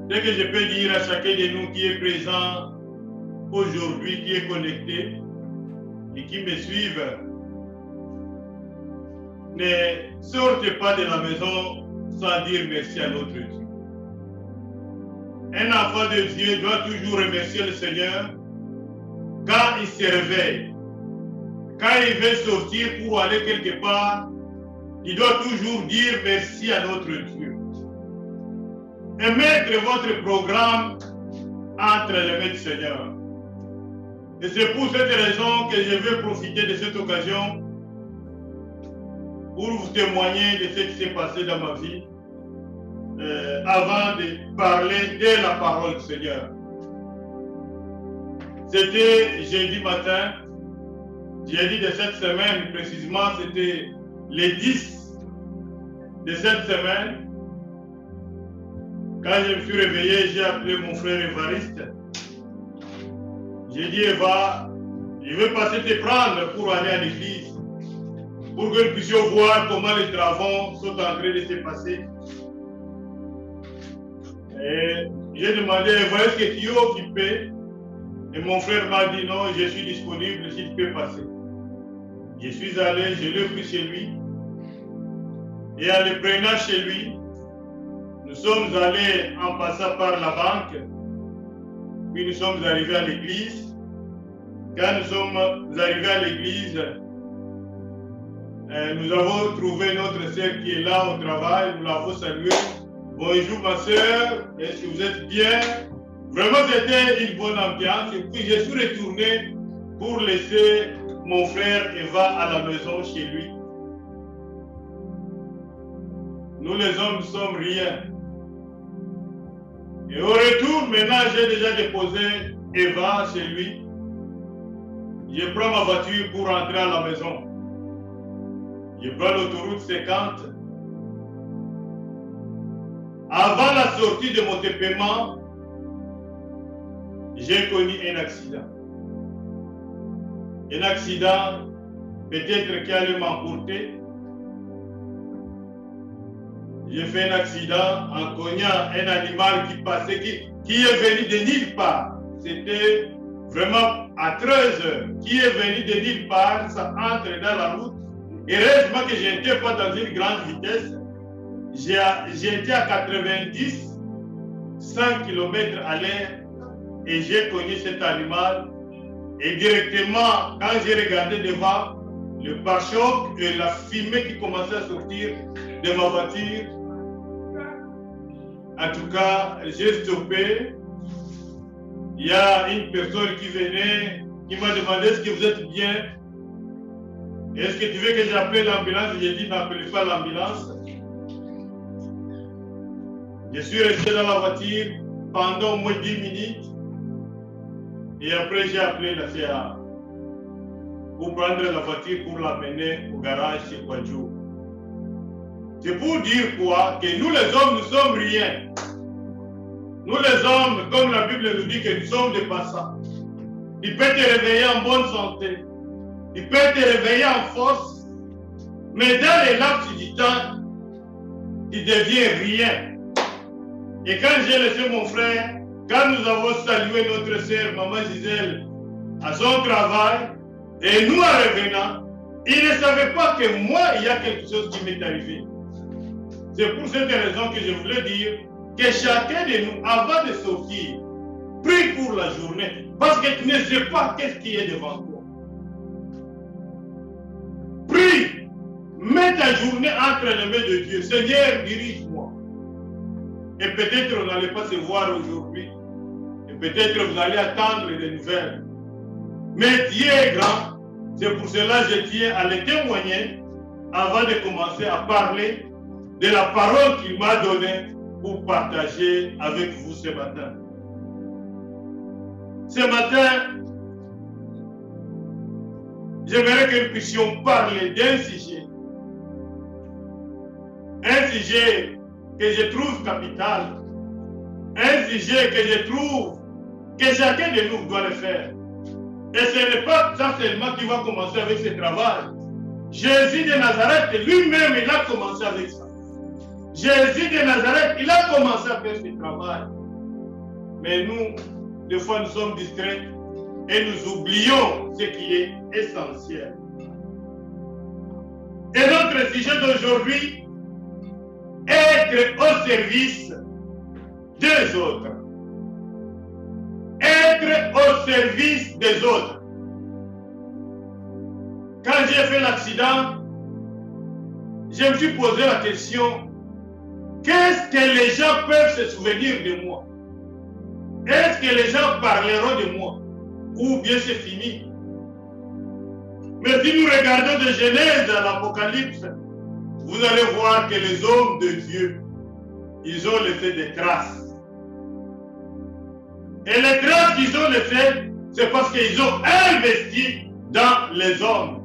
Ce que je peux dire à chacun de nous qui est présent aujourd'hui, qui est connecté et qui me suivent, ne sortez pas de la maison sans dire merci à notre Dieu. Un enfant de Dieu doit toujours remercier le Seigneur quand il se réveille. Quand il veut sortir pour aller quelque part, il doit toujours dire merci à notre Dieu. Et mettre votre programme entre les mains du Seigneur. Et c'est pour cette raison que je veux profiter de cette occasion pour vous témoigner de ce qui s'est passé dans ma vie avant de parler de la parole du Seigneur. C'était jeudi matin, jeudi de cette semaine, précisément c'était le 10 de cette semaine. Quand je me suis réveillé, j'ai appelé mon frère Évariste. J'ai dit, Eva, je vais passer te prendre pour aller à l'église, pour que nous puissions voir comment les travaux sont en train de se passer. Et j'ai demandé, Eva, est-ce que tu es occupé? Et mon frère m'a dit, non, je suis disponible si tu peux passer. Je suis allé, je l'ai pris chez lui. Et en le prenant chez lui, nous sommes allés en passant par la banque, puis nous sommes arrivés à l'église. Quand nous sommes arrivés à l'église, nous avons trouvé notre sœur qui est là au travail, nous l'avons saluée. Bonjour ma sœur, est-ce que vous êtes bien? Vraiment c'était une bonne ambiance. Et puis je suis retourné pour laisser mon frère Eva à la maison chez lui. Nous les hommes ne sommes rien. Et au retour, maintenant, j'ai déjà déposé Eva chez lui. Je prends ma voiture pour rentrer à la maison. Je prends l'autoroute 50. Avant la sortie de mon dépaiement, j'ai connu un accident. Un accident peut-être qui allait m'emporter. J'ai fait un accident en cognant un animal qui passait, qui est venu de nulle part. C'était vraiment à 13 heures. Qui est venu de nulle part, ça entre dans la route. Heureusement que je n'étais pas dans une grande vitesse. J'étais à 90, 100 km à l'heure et j'ai cogné cet animal. Et directement, quand j'ai regardé devant, le pare-choc et la fumée qui commençait à sortir de ma voiture. En tout cas, j'ai stoppé. Il y a une personne qui venait, qui m'a demandé est-ce que vous êtes bien? Est-ce que tu veux que j'appelle l'ambulance? J'ai dit n'appelez pas l'ambulance. Je suis resté dans la voiture pendant au moins 10 minutes. Et après, j'ai appelé la CA pour prendre la voiture pour l'amener au garage chez Kwadjo. C'est pour dire quoi? Que nous les hommes, nous sommes rien. Nous les hommes, comme la Bible nous dit que nous sommes des passants. Il peut te réveiller en bonne santé. Il peut te réveiller en force. Mais dans les laps du temps, il devient rien. Et quand j'ai laissé mon frère, quand nous avons salué notre sœur, Maman Gisèle, à son travail, et nous en revenant, il ne savait pas que moi, il y a quelque chose qui m'est arrivé. C'est pour cette raison que je voulais dire que chacun de nous, avant de sortir, prie pour la journée, parce que tu ne sais pas qu'est-ce qui est devant toi. Prie, mets ta journée entre les mains de Dieu. Seigneur, dirige-moi. Et peut-être on n'allait pas se voir aujourd'hui. Et peut-être vous allez attendre des nouvelles. Mais Dieu est grand. C'est pour cela que je tiens à le témoigner avant de commencer à parler de la parole qu'il m'a donnée pour partager avec vous ce matin. Ce matin, j'aimerais que nous puissions parler d'un sujet. Un sujet que je trouve capital. Un sujet que je trouve que chacun de nous doit le faire. Et ce n'est pas ça seulement qui va commencer avec ce travail. Jésus de Nazareth, lui-même, il a commencé avec ça. Jésus de Nazareth, il a commencé à faire ce travail. Mais nous, des fois, nous sommes distraits et nous oublions ce qui est essentiel. Et notre sujet d'aujourd'hui, être au service des autres. Être au service des autres. Quand j'ai fait l'accident, je me suis posé la question, qu'est-ce que les gens peuvent se souvenir de moi? Est-ce que les gens parleront de moi? Ou bien c'est fini? Mais si nous regardons de Genèse à l'Apocalypse, vous allez voir que les hommes de Dieu, ils ont laissé des traces. Et les traces qu'ils ont laissées, c'est parce qu'ils ont investi dans les hommes.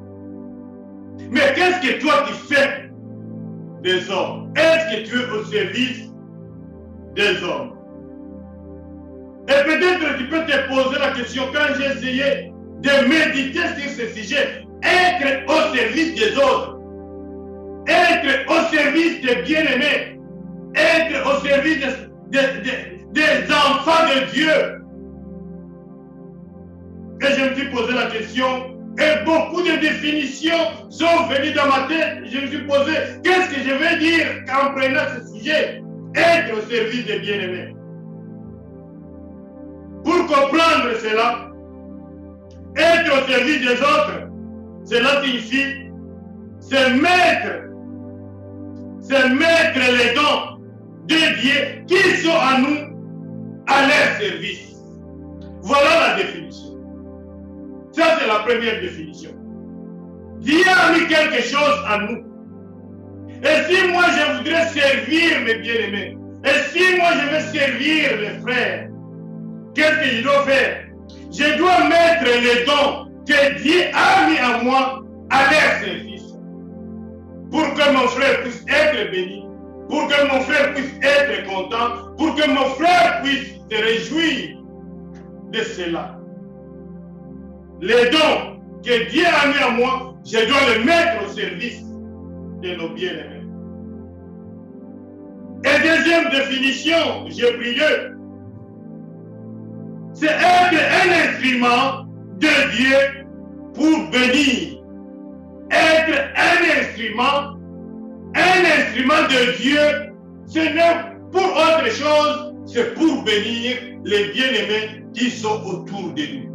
Mais qu'est-ce que toi tu fais des hommes? Est-ce que tu es au service des hommes? Et peut-être tu peux te poser la question, quand j'ai essayé de méditer sur ce sujet, être au service des autres, être au service des bien-aimés, être au service des enfants de Dieu. Et je me suis posé la question, et beaucoup de définitions sont venues dans ma tête. Je me suis posé, qu'est-ce que je vais dire en prenant ce sujet? Être au service des bien-aimés. Pour comprendre cela, être au service des autres, cela signifie se mettre les dons de Dieu qui sont à nous, à leur service. Voilà la définition. Ça, c'est la première définition. Dieu a mis quelque chose à nous. Et si moi, je voudrais servir mes bien-aimés, et si moi, je veux servir les frères, qu'est-ce que je dois faire? Je dois mettre les dons que Dieu a mis à moi à leur service. Pour que mon frère puisse être béni, pour que mon frère puisse être content, pour que mon frère puisse se réjouir de cela. Les dons que Dieu a mis à moi, je dois les mettre au service de nos bien-aimés. Et deuxième définition, j'ai prié, c'est être un instrument de Dieu pour bénir. Être un instrument de Dieu, ce n'est pour autre chose, c'est pour bénir les bien-aimés qui sont autour de nous.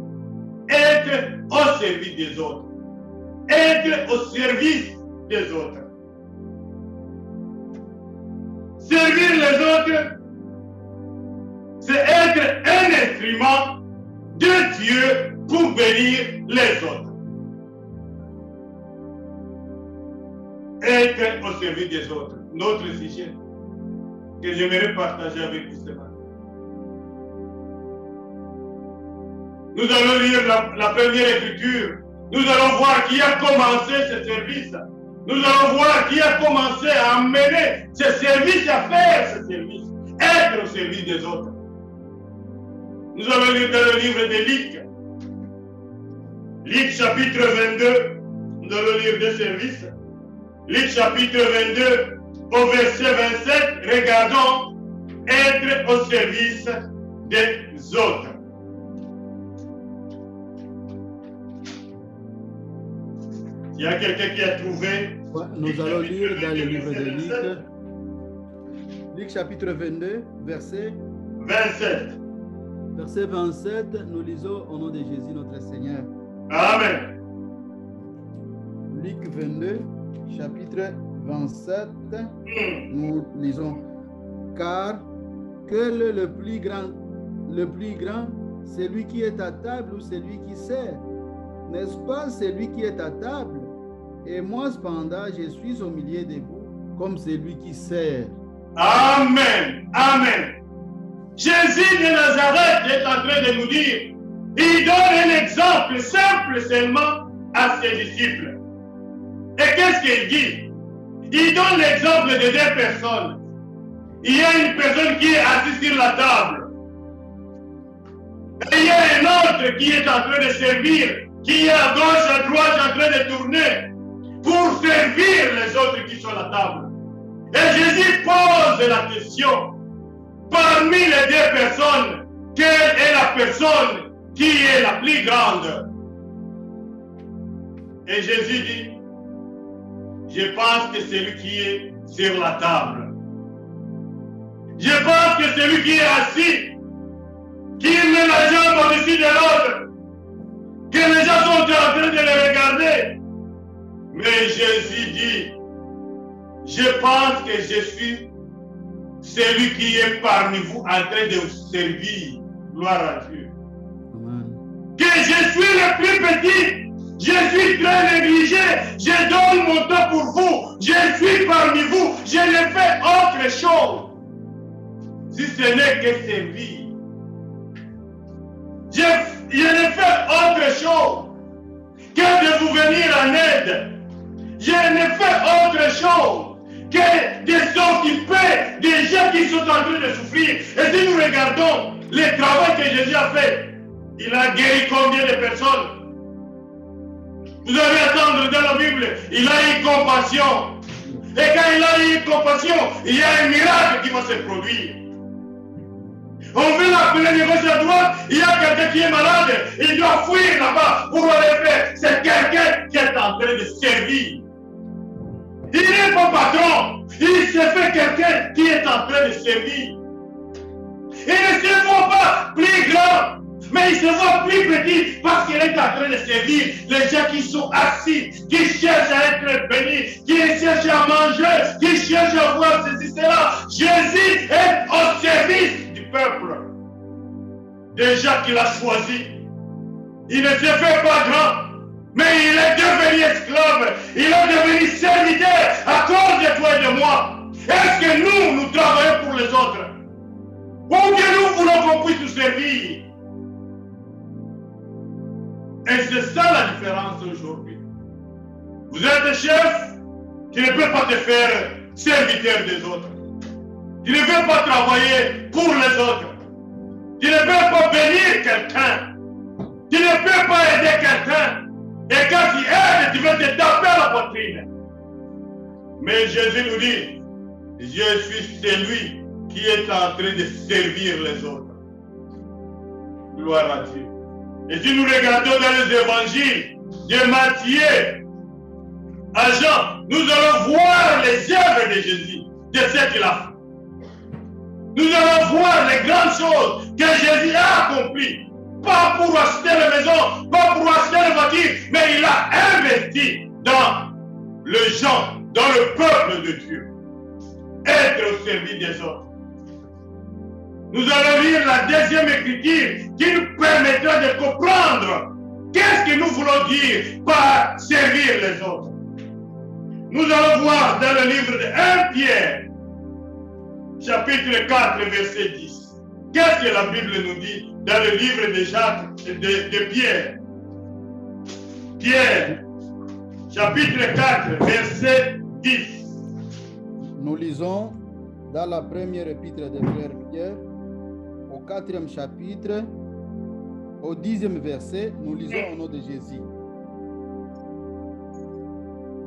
Être au service des autres. Être au service des autres. Servir les autres, c'est être un instrument de Dieu pour bénir les autres. Être au service des autres. Notre sujet que j'aimerais partager avec vous ce matin. Nous allons lire la première écriture. Nous allons voir qui a commencé ce service. Nous allons voir qui a commencé à amener ce service, à faire ce service. Être au service des autres. Nous allons lire dans le livre de Luc. Luc chapitre 22. Nous allons lire deux services. Luc chapitre 22 au verset 27. Regardons être au service des autres. Il y a quelqu'un qui a trouvé. Nous allons lire dans le livre de Luc. Luc chapitre 22, verset 27. Verset 27, nous lisons au nom de Jésus notre Seigneur. Amen. Luc 22, chapitre 27, nous lisons. Car quel est le plus grand, celui qui est à table ou celui qui sert? N'est-ce pas celui qui est à table? Et moi, cependant, je suis au milieu de vous comme celui qui sert. Amen. Amen. Jésus de Nazareth est en train de nous dire, il donne un exemple simple seulement à ses disciples. Et qu'est-ce qu'il dit? Il donne l'exemple de deux personnes. Il y a une personne qui est assise sur la table. Et il y a un autre qui est en train de servir, qui est à gauche, à droite, en train de tourner pour servir les autres qui sont à la table. Et Jésus pose la question, parmi les deux personnes, quelle est la personne qui est la plus grande? Et Jésus dit, je pense que c'est lui qui est sur la table. Je pense que c'est lui qui est assis, qui met la jambe au-dessus de l'autre, que les gens sont en train de le regarder. Mais Jésus dit, je pense que je suis celui qui est parmi vous en train de vous servir. Gloire à Dieu. Amen. Que je suis le plus petit, je suis très négligé, je donne mon temps pour vous, je suis parmi vous, je ne fais autre chose. Si ce n'est que servir. Je ne fais autre chose que de vous venir en aide. Je ne fais autre chose que de s'occuper des gens qui sont en train de souffrir. Et si nous regardons le travail que Jésus a fait, il a guéri combien de personnes? Vous allez attendre dans la Bible, il a eu compassion. Et quand il a eu compassion, il y a un miracle qui va se produire. On veut l'appeler de gauche à droite, il y a quelqu'un qui est malade, il doit fuir là-bas pour aller faire. C'est quelqu'un qui est en train de servir. Il n'est pas patron, il se fait quelqu'un qui est en train de servir. Il ne se voit pas plus grand, mais il se voit plus petit parce qu'il est en train de servir les gens qui sont assis, qui cherchent à être bénis, qui cherchent à manger, qui cherchent à voir ceci, cela. Jésus est au service du peuple. Des gens qu'il a choisis. Il ne se fait pas grand, mais il est devenu esclave. Il est devenu serviteur à cause de toi et de moi. Est-ce que nous travaillons pour les autres? Ou bien nous voulons qu'on puisse nous servir? Et c'est ça la différence aujourd'hui. Vous êtes chef, tu ne peux pas te faire serviteur des autres. Tu ne peux pas travailler pour les autres. Tu ne peux pas bénir quelqu'un. Tu ne peux pas aider quelqu'un. Et quand tu aides, tu veux te taper la poitrine. Mais Jésus nous dit, je suis celui qui est en train de servir les autres. Gloire à Dieu. Et si nous regardons dans les évangiles de Matthieu à Jean, nous allons voir les œuvres de Jésus, de ce qu'il a fait. Nous allons voir les grandes choses que Jésus a accomplies. Pas pour acheter la maison, pas pour acheter la voiture, mais il a investi dans les gens, dans le peuple de Dieu. Être au service des autres. Nous allons lire la deuxième écriture qui nous permettra de comprendre qu'est-ce que nous voulons dire par servir les autres. Nous allons voir dans le livre de 1 Pierre, chapitre 4, verset 10. Qu'est-ce que la Bible nous dit dans le livre de Jacques, de Pierre? Pierre, chapitre 4, verset 10. Nous lisons dans la première épître de Frère Pierre, au 4e chapitre, au 10e verset, nous lisons au nom de Jésus.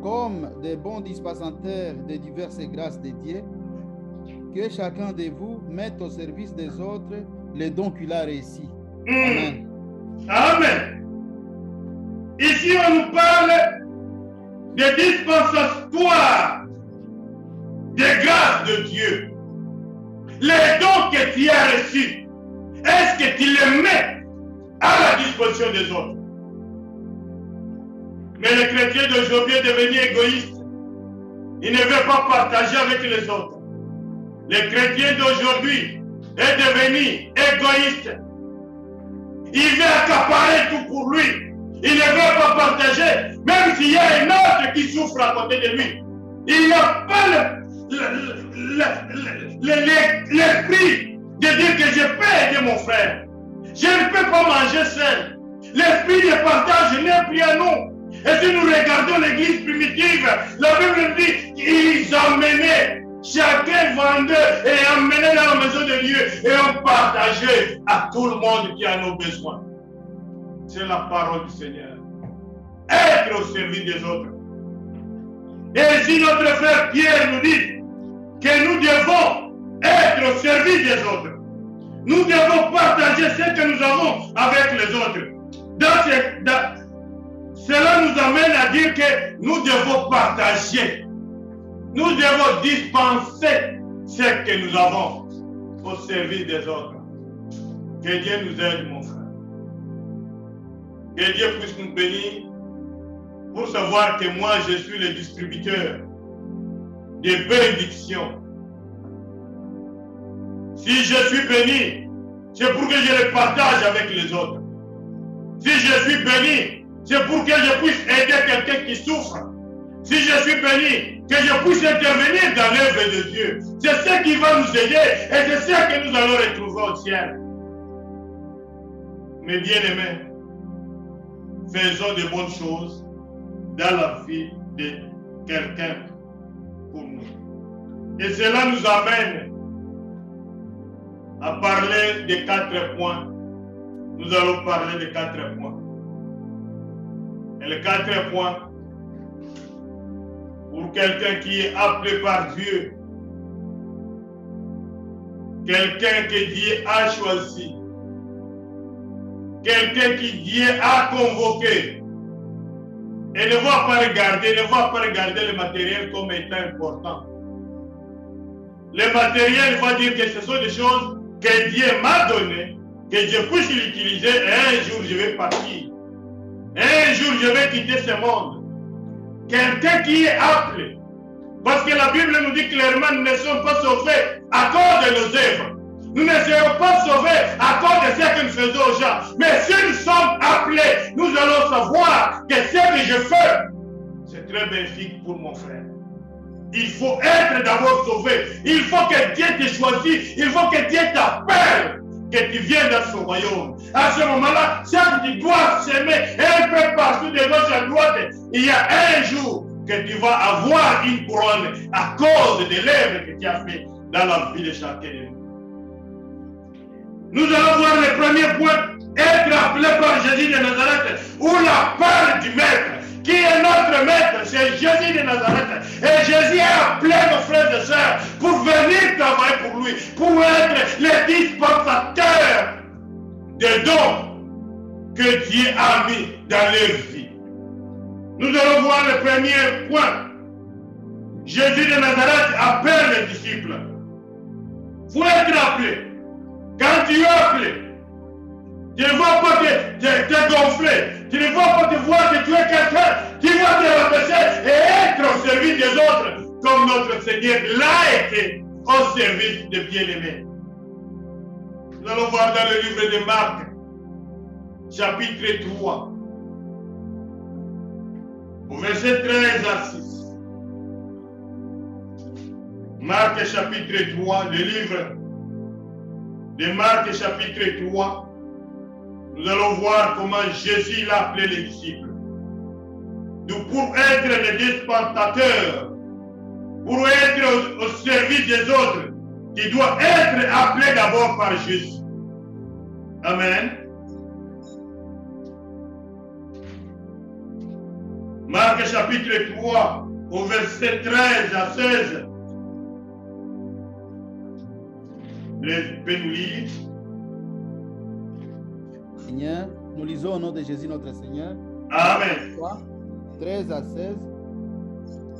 Comme des bons dispensateurs de diverses grâces de Dieu, que chacun de vous mette au service des autres les dons qu'il a réussi. Amen. Amen. Ici, on nous parle de dispensatoire des grâces de Dieu. Les dons que tu as reçus, est-ce que tu les mets à la disposition des autres? Mais le chrétien d'aujourd'hui est devenu égoïste. Il ne veut pas partager avec les autres. Le chrétien d'aujourd'hui est devenu égoïste. Il veut accaparer tout pour lui. Il ne veut pas partager, même s'il y a un autre qui souffre à côté de lui. Il n'a pas l'esprit de dire que je peux aider mon frère. Je ne peux pas manger seul. L'esprit de partage n'est plus à nous. Et si nous regardons l'église primitive, la Bible nous dit qu'ils emmenaient, chacun vendait et emmenait dans la maison de Dieu et on partageait à tout le monde qui en a besoin. C'est la parole du Seigneur. Être au service des autres. Et si notre frère Pierre nous dit que nous devons être au service des autres, Nous devons partager ce que nous avons avec les autres. Cela nous amène à dire que nous devons partager. Nous devons dispenser ce que nous avons au service des autres. Que Dieu nous aide, mon frère. Que Dieu puisse nous bénir pour savoir que moi, je suis le distributeur des bénédictions. Si je suis béni, c'est pour que je le partage avec les autres. Si je suis béni, c'est pour que je puisse aider quelqu'un qui souffre. Si je suis béni, que je puisse intervenir dans l'œuvre de Dieu. C'est ce qui va nous aider et c'est ce que nous allons retrouver au ciel. Mes bien-aimés, faisons de bonnes choses dans la vie de quelqu'un pour nous. Et cela nous amène à parler de 4 points. Nous allons parler de 4 points. Et les 4 points, pour quelqu'un qui est appelé par Dieu, quelqu'un que Dieu a choisi, quelqu'un qui Dieu a convoqué, et ne va pas regarder le matériel comme étant important. Le matériel va dire que ce sont des choses que Dieu m'a données, que je puisse l'utiliser, et un jour je vais partir. Un jour je vais quitter ce monde. Quelqu'un qui est appelé, parce que la Bible nous dit clairement, nous ne sommes pas sauvés à cause de nos œuvres. Nous ne serons pas sauvés à cause de ce que nous faisons aux gens. Mais si nous sommes appelés, nous allons savoir que ce que je fais, c'est très bénéfique pour mon frère. Il faut être d'abord sauvé. Il faut que Dieu te choisisse. Il faut que Dieu t'appelle, que tu viennes dans son royaume. À ce moment-là, si tu dois s'aimer un peu partout de gauche à droite, il y a un jour que tu vas avoir une couronne à cause de l'œuvre que tu as fait dans la vie de chacun de nous. Nous allons voir le premier point, être appelé par Jésus de Nazareth, ou l'appel du Maître. Qui est notre Maître? C'est Jésus de Nazareth. Et Jésus a appelé nos frères et sœurs pour venir travailler pour lui, pour être les dispensateurs des dons que Dieu a mis dans leur vie. Nous allons voir le premier point. Jésus de Nazareth appelle les disciples. Il faut être appelé. Quand tu es appelé, tu ne vas pas te gonfler. Tu ne vas pas te voir que tu es quelqu'un qui va te rabaisser et être au service des autres comme notre Seigneur l'a été au service des bien-aimés. Nous allons voir dans le livre de Marc, chapitre 3, au verset 13 à 6. Marc, chapitre 3, le livre de Marc, chapitre 3. Nous allons voir comment Jésus a appelé les disciples. Donc pour être les dispensateurs, pour être au service des autres, tu dois être appelé d'abord par Jésus. Amen. Marc chapitre 3, au verset 13 à 16. Vous pouvez nous lire. Seigneur, nous lisons au nom de Jésus notre Seigneur. Amen. 13 à 16.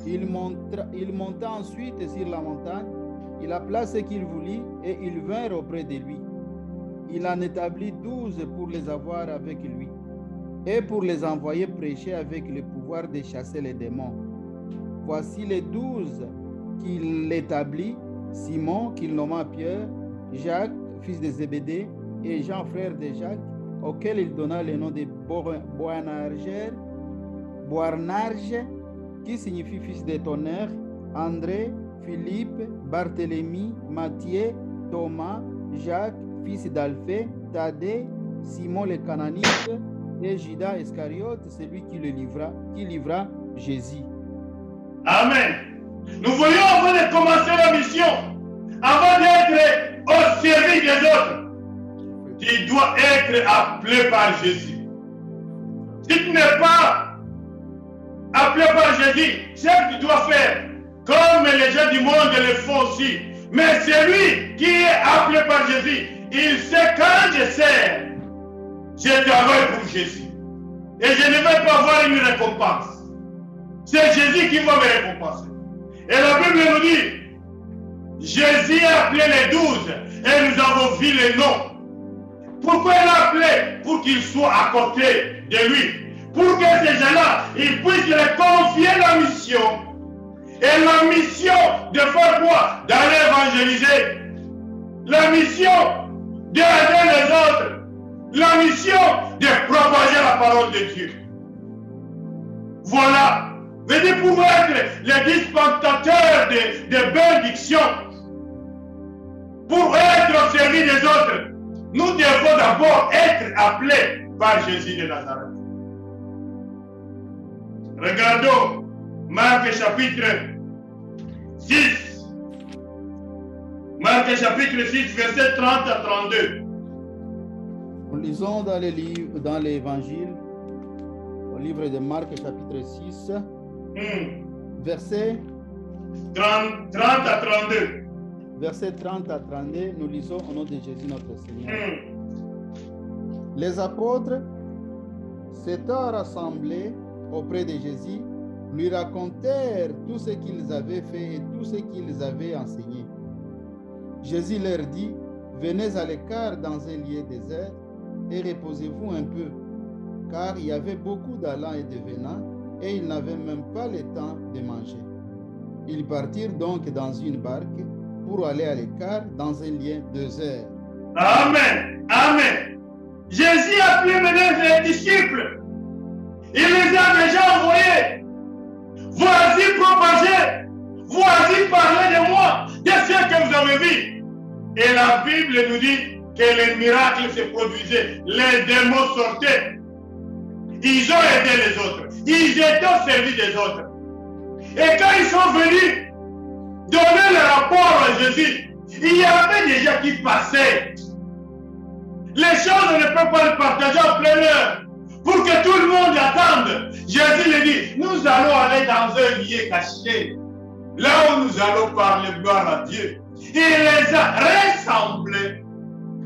Il monta ensuite sur la montagne. Il appela ceux qu'il voulut et ils vinrent auprès de lui. Il en établit 12 pour les avoir avec lui et pour les envoyer prêcher avec le pouvoir de chasser les démons. Voici les 12 qu'il établit: Simon, qu'il nomma Pierre, Jacques, fils de Zébédée, et Jean, frère de Jacques, auquel il donna le nom de Boanerges, qui signifie fils de tonnerre, André, Philippe, Barthélemy, Matthieu, Thomas, Jacques, fils d'Alphée, Thaddée, Simon le Cananite, et Judas Iscariote, celui qui livra Jésus. Amen. Nous voyons avant de commencer la mission, avant d'être au service des autres, tu dois être appelé par Jésus. Si tu n'es pas appelé par Jésus, c'est ce que tu dois faire, comme les gens du monde le font aussi. Mais celui qui est appelé par Jésus, il sait quand je sers, je travaille pour Jésus. Et je ne vais pas avoir une récompense. C'est Jésus qui va me récompenser. Et la Bible nous dit, Jésus a appelé les 12 et nous avons vu les noms. Pourquoi il a appelé? Pour qu'ils soient à côté de lui. Pour que ces gens-là, ils puissent leur confier la mission. Et la mission de faire quoi? D'aller évangéliser. La mission d'aider les autres. La mission de propager la parole de Dieu. Voilà. Venez pour être les dispensateurs de bénédictions. Pour être au service des autres, nous devons d'abord être appelés par Jésus de Nazareth. Regardons Marc chapitre 6. Marc chapitre 6, verset 30 à 32. Nous lisons dans les livres, dans l'Évangile, au livre de Marc chapitre 6, verset 30 à 32. Verset 30 à 32, nous lisons au nom de Jésus notre Seigneur. Les apôtres s'étant rassemblés auprès de Jésus, lui racontèrent tout ce qu'ils avaient fait et tout ce qu'ils avaient enseigné. Jésus leur dit, venez à l'écart dans un lieu désert et reposez-vous un peu, car il y avait beaucoup d'allants et de venants et ils n'avaient même pas le temps de manger. Ils partirent donc dans une barque pour aller à l'écart dans un lieu désert. Amen. Amen. Jésus a appelé maintenant les disciples. Il les a déjà envoyés. Voici propager. Voici parler de moi, de ce que vous avez vu. Et la Bible nous dit que les miracles se produisaient. Les démons sortaient. Ils ont aidé les autres. Ils étaient au service des autres. Et quand ils sont venus donner le rapport à Jésus, il y avait des gens qui passaient. Les choses ne peuvent pas le partager en plein air pour que tout le monde attende. Jésus lui dit, nous allons aller dans un lieu caché, là où nous allons parler gloire à Dieu. Il les a rassemblés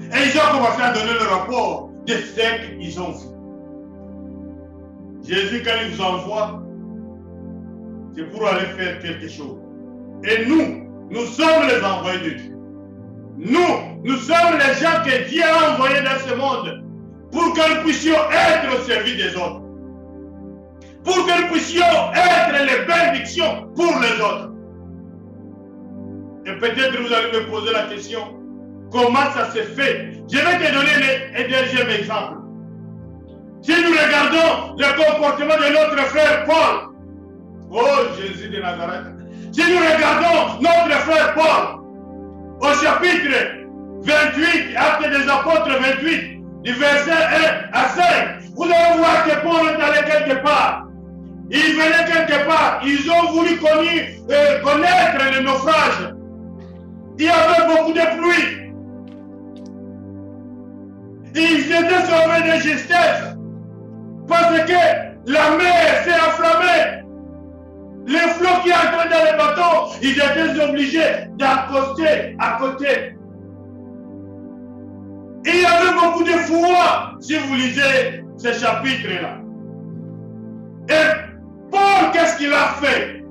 et ils ont commencé à donner le rapport de ce qu'ils ont vu. Jésus, quand il vous envoie, c'est pour aller faire quelque chose. Et nous sommes les envoyés de Dieu. Nous sommes les gens que Dieu a envoyés dans ce monde pour que nous puissions être au service des autres. Pour que nous puissions être les bénédictions pour les autres. Et peut-être vous allez me poser la question, comment ça se fait? Je vais te donner un deuxième exemple. Si nous regardons le comportement de notre frère Paul, oh Jésus de Nazareth, si nous regardons notre frère Paul, au chapitre 28, Actes des Apôtres 28, du verset 1 à 5, vous allez voir que Paul est allé quelque part. Il venait quelque part. Ils ont voulu connaître le naufrage. Il y avait beaucoup de pluie. Ils étaient sauvés de justesse parce que la mer s'est enflammée. Les flots qui entraient dans les bateaux, ils étaient obligés d'accoster à côté. Il y avait beaucoup de foi, si vous lisez ce chapitre-là. Et Paul, qu'est-ce qu'il a fait?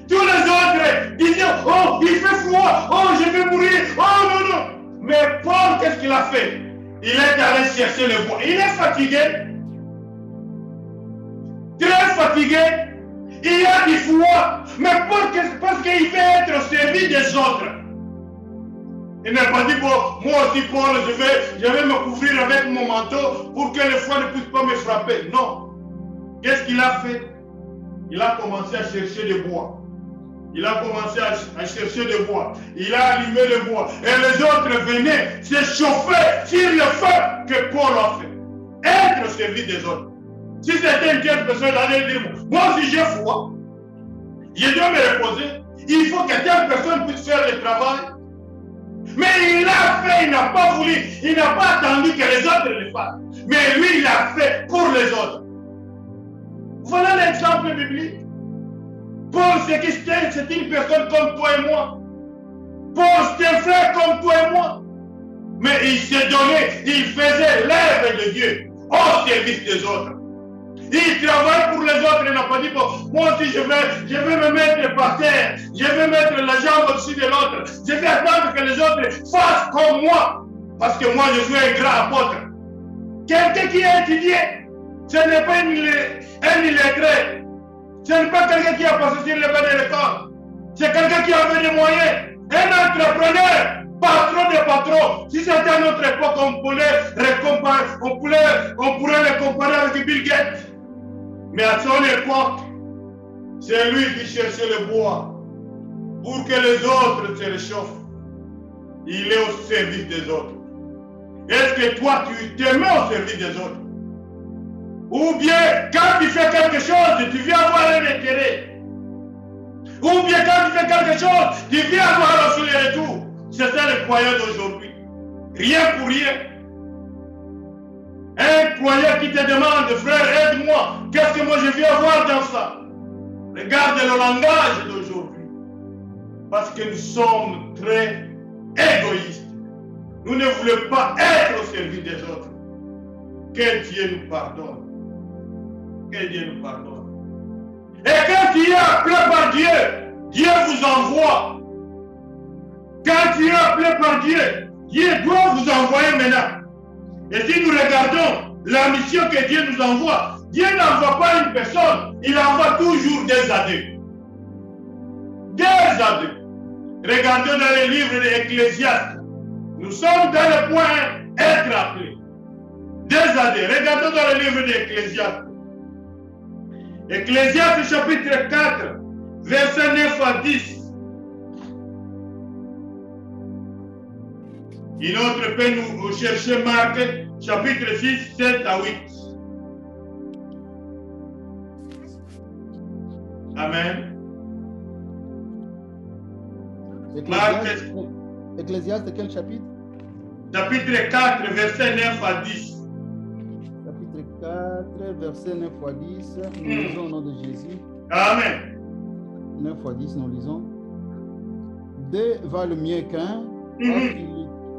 Tous les autres disaient, oh, il fait froid, oh, je vais mourir, oh, non, non. Mais Paul, qu'est-ce qu'il a fait? Il est allé chercher le bois. Il est fatigué, très fatigué. Il y a du froid, mais parce qu'il veut être au service des autres. Il n'a pas dit, bon, moi aussi, Paul, je vais me couvrir avec mon manteau pour que le froid ne puisse pas me frapper. Non. Qu'est-ce qu'il a fait? Il a commencé à chercher du bois. Il a commencé à chercher du bois. Il a allumé le bois. Et les autres venaient se chauffer sur le feu que Paul a fait. Être au service des autres. Si c'était une telle personne, elle allait dire, moi aussi j'ai froid. Je dois me reposer. Il faut que telle personne puisse faire le travail. Mais il l'a fait, il n'a pas voulu, il n'a pas attendu que les autres le fassent. Mais lui, il l'a fait pour les autres. Voilà l'exemple biblique. Paul, c'est une personne comme toi et moi. Paul, c'est un frère comme toi et moi. mais il s'est donné, il faisait l'œuvre de Dieu au service des autres. Il travaille pour les autres, il n'a pas dit, bon, moi aussi je vais me mettre par terre, je vais mettre la jambe au-dessus de l'autre, je vais attendre que les autres fassent comme moi, parce que moi je suis un grand apôtre. Quelqu'un qui a étudié, ce n'est pas un illettré, ce n'est pas quelqu'un qui a passé sur le banc de l'école, c'est quelqu'un qui avait des moyens, un entrepreneur. Patron de patrons. Si c'était à notre époque, on pourrait le comparer avec Bill Gates. Mais à son époque, c'est lui qui cherchait le bois pour que les autres se réchauffent. Il est au service des autres. Est-ce que toi, tu te mets au service des autres? Ou bien, quand tu fais quelque chose, tu viens avoir un intérêt. Ou bien, quand tu fais quelque chose, tu viens avoir aussi le retour. C'est ça le croyant d'aujourd'hui. Rien pour rien. Un croyant qui te demande, frère, aide-moi. Qu'est-ce que moi je viens voir dans ça? Regarde le langage d'aujourd'hui. Parce que nous sommes très égoïstes. Nous ne voulons pas être au service des autres. Que Dieu nous pardonne. Que Dieu nous pardonne. Et quand tu es appelé par Dieu, Dieu vous envoie. Quand tu es appelé par Dieu, Dieu doit vous envoyer maintenant. Et si nous regardons la mission que Dieu nous envoie, Dieu n'envoie pas une personne, il envoie toujours des adeptes. Des adeptes. Regardons dans les livres de l'Ecclésiaste. Nous sommes dans le point être appelés. Des adeptes. Regardons dans le livre de l'Ecclésiaste. Ecclésiaste chapitre 4, verset 9 à 10. Une autre peut nous chercher Marc, chapitre 6, 7 à 8. Amen. Ecclésiaste, quel chapitre? Chapitre 4, verset 9 à 10. Chapitre 4, verset 9 à 10. Nous lisons au nom de Jésus. Amen. 9 à 10, nous lisons. Deux valent mieux qu'un.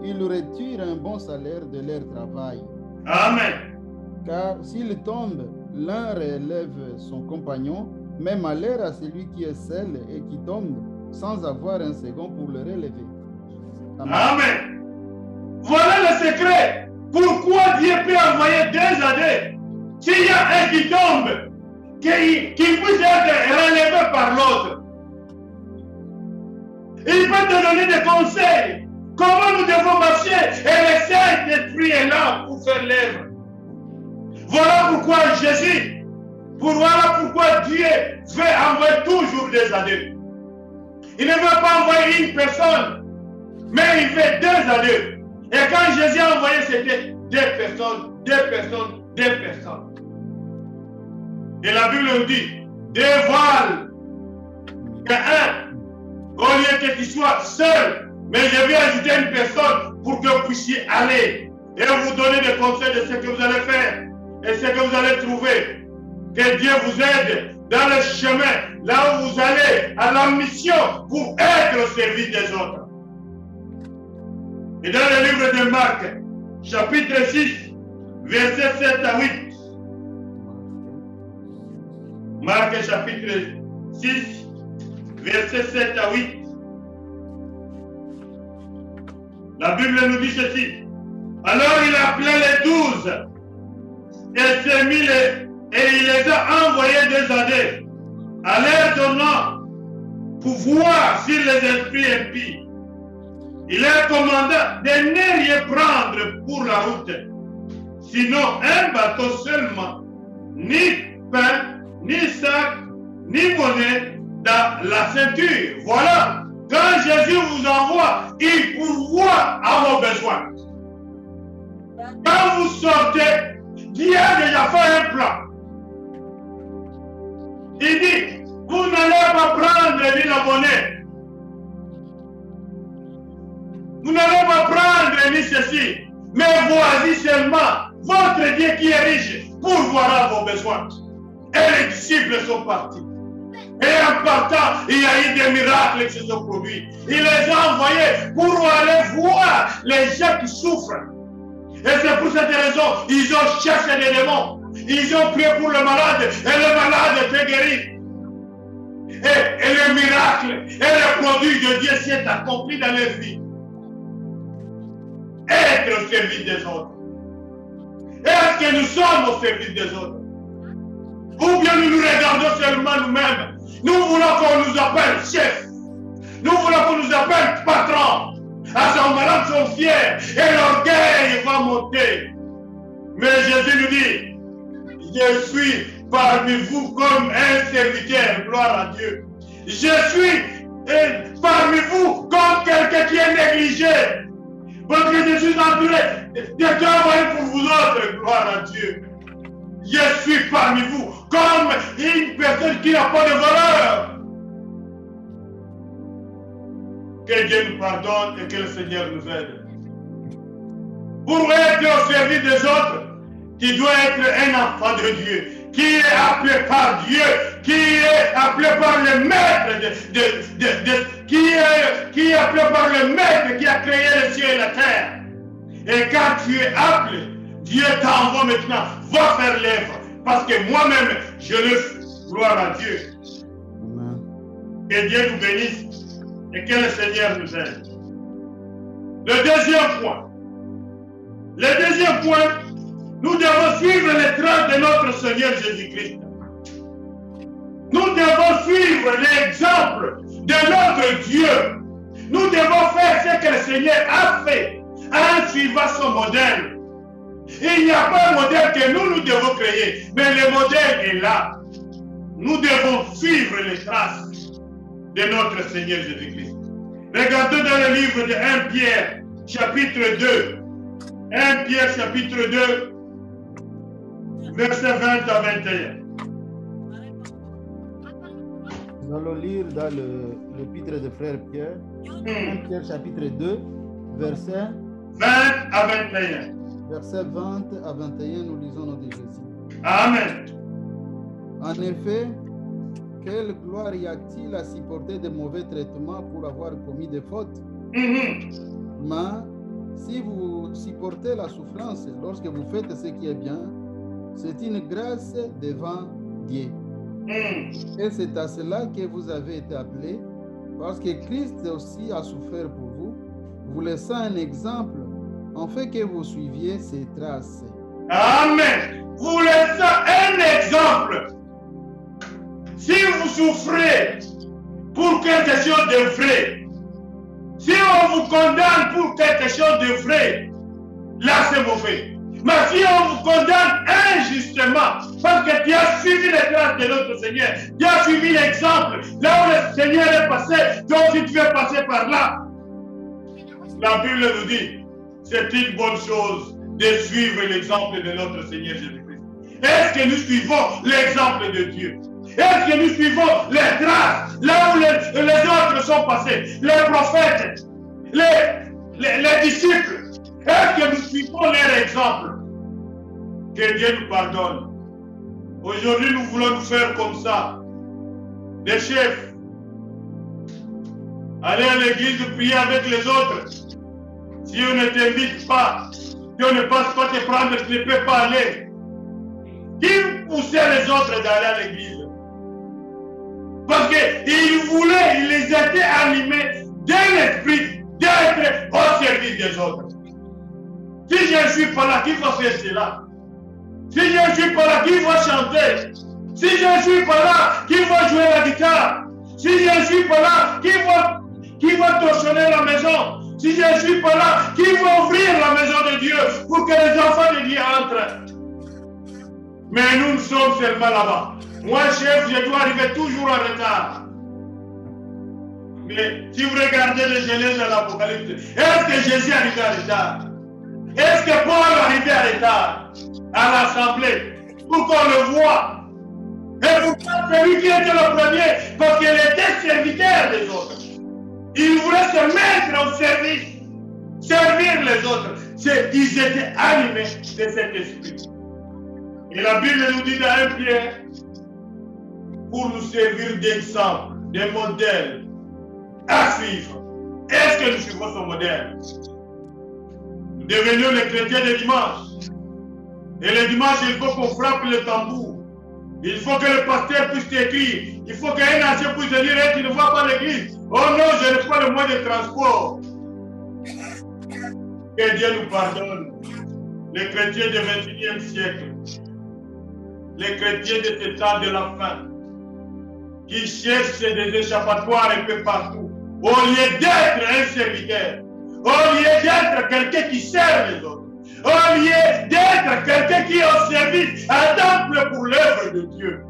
Ils retirent un bon salaire de leur travail. Amen. Car s'il tombe, l'un relève son compagnon, mais malheur à celui qui est seul et qui tombe sans avoir un second pour le relever. Amen. Amen. Voilà le secret. Pourquoi Dieu peut envoyer deux années? S'il y a un qui tombe, qui puisse être relevé par l'autre. Il peut te donner des conseils. Comment nous devons marcher? Et le Saint-Esprit est là pour faire l'œuvre. Voilà pourquoi Jésus, voilà pourquoi Dieu veut envoyer toujours des adeptes. Il ne veut pas envoyer une personne, mais il veut deux adeptes. Et quand Jésus a envoyé, c'était deux personnes. Et la Bible nous dit, deux valent qu'un, au lieu que tu sois seul. Mais je vais ajouter une personne pour que vous puissiez aller et vous donner des conseils de ce que vous allez faire et ce que vous allez trouver. Que Dieu vous aide dans le chemin, là où vous allez, à la mission pour être au service des autres. Et dans le livre de Marc, chapitre 6, verset 7 à 8. Marc, chapitre 6, verset 7 à 8. La Bible nous dit ceci. Alors il appelait les 12 et s'est mis et il les a envoyés des années à leur donnant pouvoir sur les esprits impies. Il leur commanda de ne rien prendre pour la route, sinon un bateau seulement, ni pain, ni sac, ni monnaie dans la ceinture. Voilà. Quand Jésus vous envoie, il pourvoit à vos besoins. Quand vous sortez, Dieu a déjà fait un plan. Il dit, vous n'allez pas prendre ni la monnaie. Vous n'allez pas prendre ni ceci. Mais voici seulement votre Dieu qui est riche pour voir à vos besoins. Et les disciples sont partis. Et en partant, il y a eu des miracles qui se sont produits. Il les a envoyés pour aller voir les gens qui souffrent. Et c'est pour cette raison, ils ont cherché des démons. Ils ont prié pour le malade et le malade était guéri. Et le miracle et le produit de Dieu s'est accompli dans leur vie. Être au service des autres. Est-ce que nous sommes au service des autres? Ou bien nous nous regardons seulement nous-mêmes? Nous voulons qu'on nous appelle chef. Nous voulons qu'on nous appelle patron. À ce moment-là, nous sommes fiers et l'orgueil va monter. Mais Jésus nous dit, je suis parmi vous comme un serviteur, gloire à Dieu. Je suis parmi vous comme quelqu'un qui est négligé. Parce que je suis entouré de travail pour vous autres, gloire à Dieu. Je suis parmi vous comme une personne qui n'a pas de valeur. Que Dieu nous pardonne et que le Seigneur nous aide. Pour être au service des autres, tu dois être un enfant de Dieu, qui est appelé par Dieu, qui est appelé par le maître, qui est appelé par le maître qui a créé le ciel et la terre. Et quand tu es appelé, Dieu t'envoie maintenant, va faire l'œuvre. Parce que moi-même, je le fais. Gloire à Dieu. Amen. Que Dieu nous bénisse et que le Seigneur nous aide. Le deuxième point. Le deuxième point, nous devons suivre les traces de notre Seigneur Jésus-Christ. Nous devons suivre l'exemple de notre Dieu. Nous devons faire ce que le Seigneur a fait en suivant son modèle. Il n'y a pas un modèle que nous devons créer, mais le modèle est là. Nous devons suivre les traces de notre Seigneur Jésus-Christ. Regardons dans le livre de 1 Pierre, chapitre 2. 1 Pierre, chapitre 2, versets 20 à 21. Nous allons lire dans l'épître de frère Pierre, 1 Pierre, chapitre 2, versets 20 à 21. Versets 20 à 21, nous lisons notre Jésus. Amen. En effet, quelle gloire y a-t-il à supporter de mauvais traitements pour avoir commis des fautes? Mais si vous supportez la souffrance lorsque vous faites ce qui est bien, c'est une grâce devant Dieu. Et c'est à cela que vous avez été appelés, parce que Christ aussi a souffert pour vous, vous laissant un exemple, en fait que vous suiviez ses traces. Amen. Vous laissez un exemple. Si vous souffrez pour quelque chose de vrai, si on vous condamne pour quelque chose de vrai, là c'est mauvais. Mais si on vous condamne injustement, parce que tu as suivi les traces de notre Seigneur, tu as suivi l'exemple, là où le Seigneur est passé, toi aussi tu es passé par là. La Bible nous dit, c'est une bonne chose de suivre l'exemple de notre Seigneur Jésus-Christ. Est-ce que nous suivons l'exemple de Dieu? Est-ce que nous suivons les traces, là où les autres sont passés, les prophètes, les disciples? Est-ce que nous suivons leur exemple? Que Dieu nous pardonne. Aujourd'hui, nous voulons nous faire comme ça. Des chefs. Aller à l'église, prier avec les autres. Si on ne t'invite pas, si on ne passe pas te prendre, tu ne peux pas aller. Qui poussait les autres d'aller à l'église? Parce qu'ils voulaient, ils les étaient animés de l'esprit d'être au service des autres. Si je ne suis pas là, qui va faire cela? Si je ne suis pas là, qui va chanter? Si je ne suis pas là, qui va jouer la guitare? Si je ne suis pas là, qui va torchonner la maison? Si je ne suis pas là, qui va ouvrir la maison de Dieu pour que les enfants de Dieu entrent? Mais nous sommes seulement là-bas. Moi, chef, je dois arriver toujours en retard. Mais si vous regardez les Genèse de l'Apocalypse, est-ce que Jésus est arrivé en retard? Est-ce que Paul est arrivé en retard à l'assemblée pour qu'on le voit? Et pourquoi c'est lui qui était le premier? Parce qu'il était serviteur des autres. Il voulait se mettre au service, servir les autres. Ils étaient animés de cet esprit. Et la Bible nous dit dans 1 Pierre, pour nous servir d'exemple, de modèle à suivre. Est-ce que nous suivons son modèle? Nous devenons les chrétiens de dimanche. Et le dimanche, il faut qu'on frappe le tambour. Il faut que le pasteur puisse écrire. Il faut qu'un ancien puisse dire hey, tu ne vois pas l'église. Oh non, je n'ai pas le moyen de transport. Que Dieu nous pardonne. Les chrétiens du XXIe siècle. Les chrétiens de ce temps de la fin. Qui cherchent des échappatoires un peu partout. Au lieu d'être un serviteur. Au lieu d'être quelqu'un qui sert les autres. Au lieu d'être quelqu'un qui est au service, un temple pour l'œuvre de Dieu.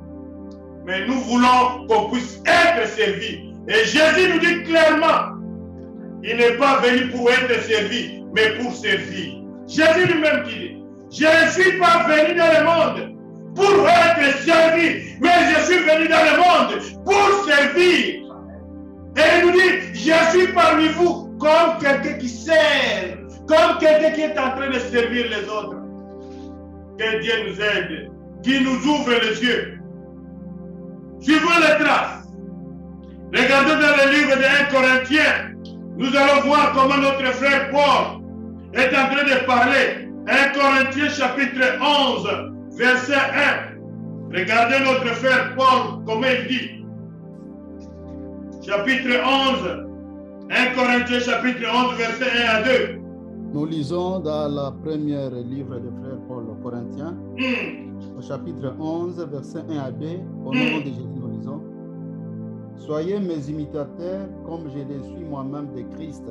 Mais nous voulons qu'on puisse être servi. Et Jésus nous dit clairement, il n'est pas venu pour être servi, mais pour servir. Jésus lui-même qui dit, je ne suis pas venu dans le monde pour être servi, mais je suis venu dans le monde pour servir. Et il nous dit, je suis parmi vous comme quelqu'un qui sert. Comme quelqu'un qui est en train de servir les autres. Que Dieu nous aide, qu'il nous ouvre les yeux. Suivons les traces. Regardez dans le livre de 1 Corinthiens. Nous allons voir comment notre frère Paul est en train de parler. 1 Corinthiens chapitre 11, verset 1. Regardez notre frère Paul, comment il dit. Chapitre 11. 1 Corinthiens chapitre 11, verset 1 à 2. Nous lisons dans la première livre de frère Paul aux Corinthiens, au chapitre 11, verset 1 à 2, au nom de Jésus, nous lisons. Soyez mes imitateurs comme je le suis moi-même de Christ.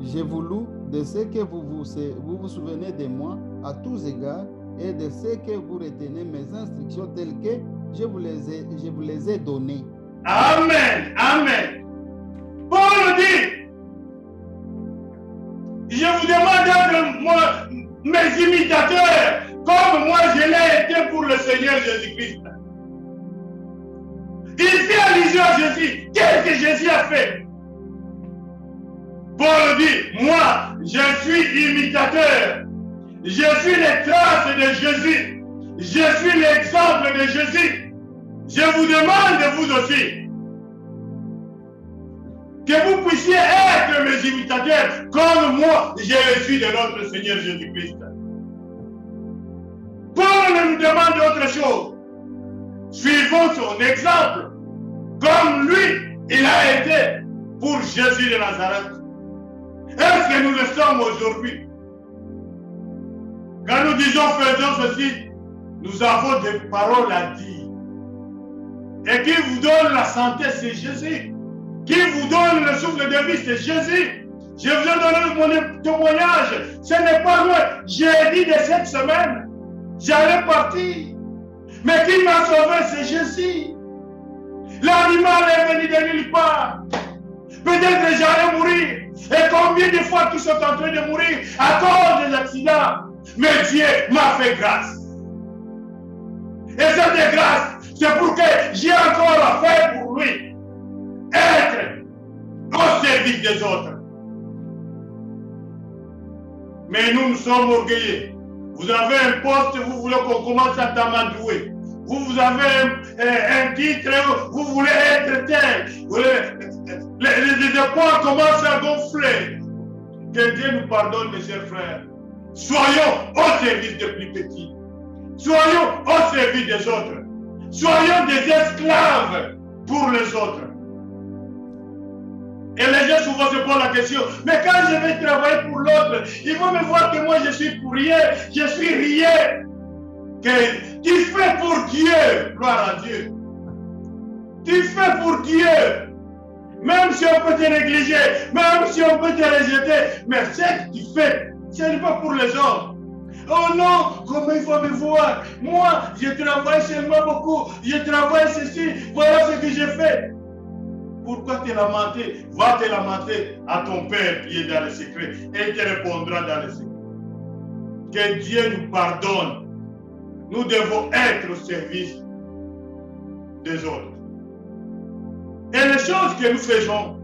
J'ai voulu de ce que vous vous souvenez de moi à tous égards et de ce que vous retenez mes instructions telles que je vous les ai données. Amen. Amen. Paul dit, je vous demande d'être mes imitateurs, comme moi je l'ai été pour le Seigneur Jésus-Christ. Il fait allusion à Jésus. Qu'est-ce que Jésus a fait? Paul dit, moi, je suis imitateur. Je suis les traces de Jésus. Je suis l'exemple de Jésus. Je vous demande, vous aussi, que vous puissiez être mes imitateurs comme moi, je le suis de notre Seigneur Jésus-Christ. Paul nous demande autre chose. Suivons son exemple. Comme lui, il a été pour Jésus de Nazareth. Est-ce que nous le sommes aujourd'hui? Quand nous disons faisons ceci, nous avons des paroles à dire. Et qui vous donne la santé, c'est Jésus. Qui vous donne le souffle de vie, c'est Jésus. Je vous ai donné mon témoignage. Ce n'est pas moi. J'ai dit de cette semaine, j'allais partir. Mais qui m'a sauvé, c'est Jésus. L'animal est venu de nulle part. Peut-être que j'allais mourir. Et combien de fois qu'ils sont en train de mourir à cause des accidents. Mais Dieu m'a fait grâce. Et cette grâce, c'est pour que j'ai encore à faire pour lui. Être au service des autres. Mais nous sommes orgueilleux. Vous avez un poste, vous voulez qu'on commence à t'amadouer. Vous avez un titre, vous voulez être tel. Les épaules commencent à gonfler. Que Dieu nous pardonne, mes chers frères. Soyons au service des plus petits. Soyons au service des autres. Soyons des esclaves pour les autres. Et les gens souvent se posent la question, mais quand je vais travailler pour l'autre, ils vont me voir que moi je suis pour rien, je suis rien. Que tu fais pour Dieu, gloire à Dieu. Tu fais pour Dieu. Même si on peut te négliger, même si on peut te rejeter, mais ce que tu fais, ce n'est pas pour les autres. Oh non, comment il faut me voir? Moi, je travaille seulement beaucoup, je travaille ceci, voilà ce que j'ai fait. Pourquoi te lamenter? Va te lamenter à ton Père qui est dans le secret et il te répondra dans le secret. Que Dieu nous pardonne. Nous devons être au service des autres. Et les choses que nous faisons,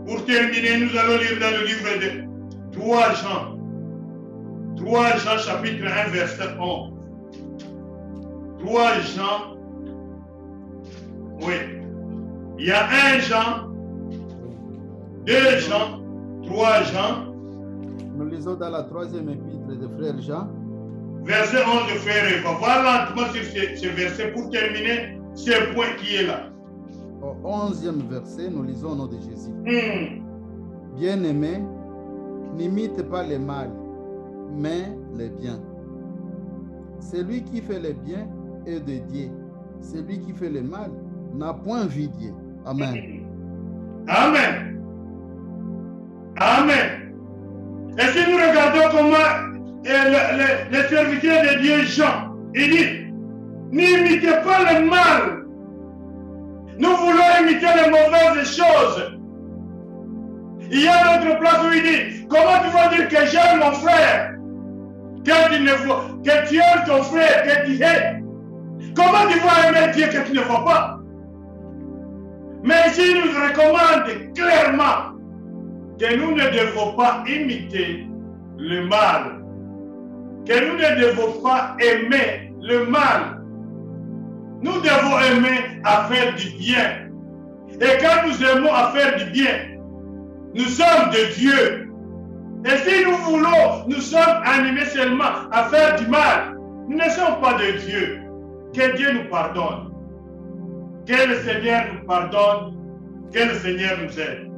pour terminer, nous allons lire dans le livre de 3 Jean. 3 Jean chapitre 1 verset 11. 3 Jean. Oui. Il y a 1 Jean, 2 Jean, 3 Jean. Nous lisons dans la 3e épître de Frère Jean. Verset 11 de Frère Eva. Voilà lentement sur ce verset pour terminer ce point qui est là. Au 11e verset, nous lisons au nom de Jésus. Bien-aimés, n'imite pas le mal, mais le bien. Celui qui fait le bien est de Dieu. Celui qui fait le mal n'a point vu Dieu. Amen. Amen. Amen. Et si nous regardons comment le serviteur de Dieu Jean, il dit, n'imitez pas le mal. Nous voulons imiter les mauvaises choses. Il y a d'autres places où il dit, comment tu vas dire que j'aime mon frère, que tu aimes ton frère, que tu hais? Comment tu vas aimer Dieu que tu ne vois pas? Mais ici, il nous recommande clairement que nous ne devons pas imiter le mal, que nous ne devons pas aimer le mal. Nous devons aimer à faire du bien. Et quand nous aimons à faire du bien, nous sommes de Dieu. Et si nous voulons, nous sommes animés seulement à faire du mal, nous ne sommes pas de Dieu. Que Dieu nous pardonne. Que le Seigneur nous pardonne. Que le Seigneur nous aide.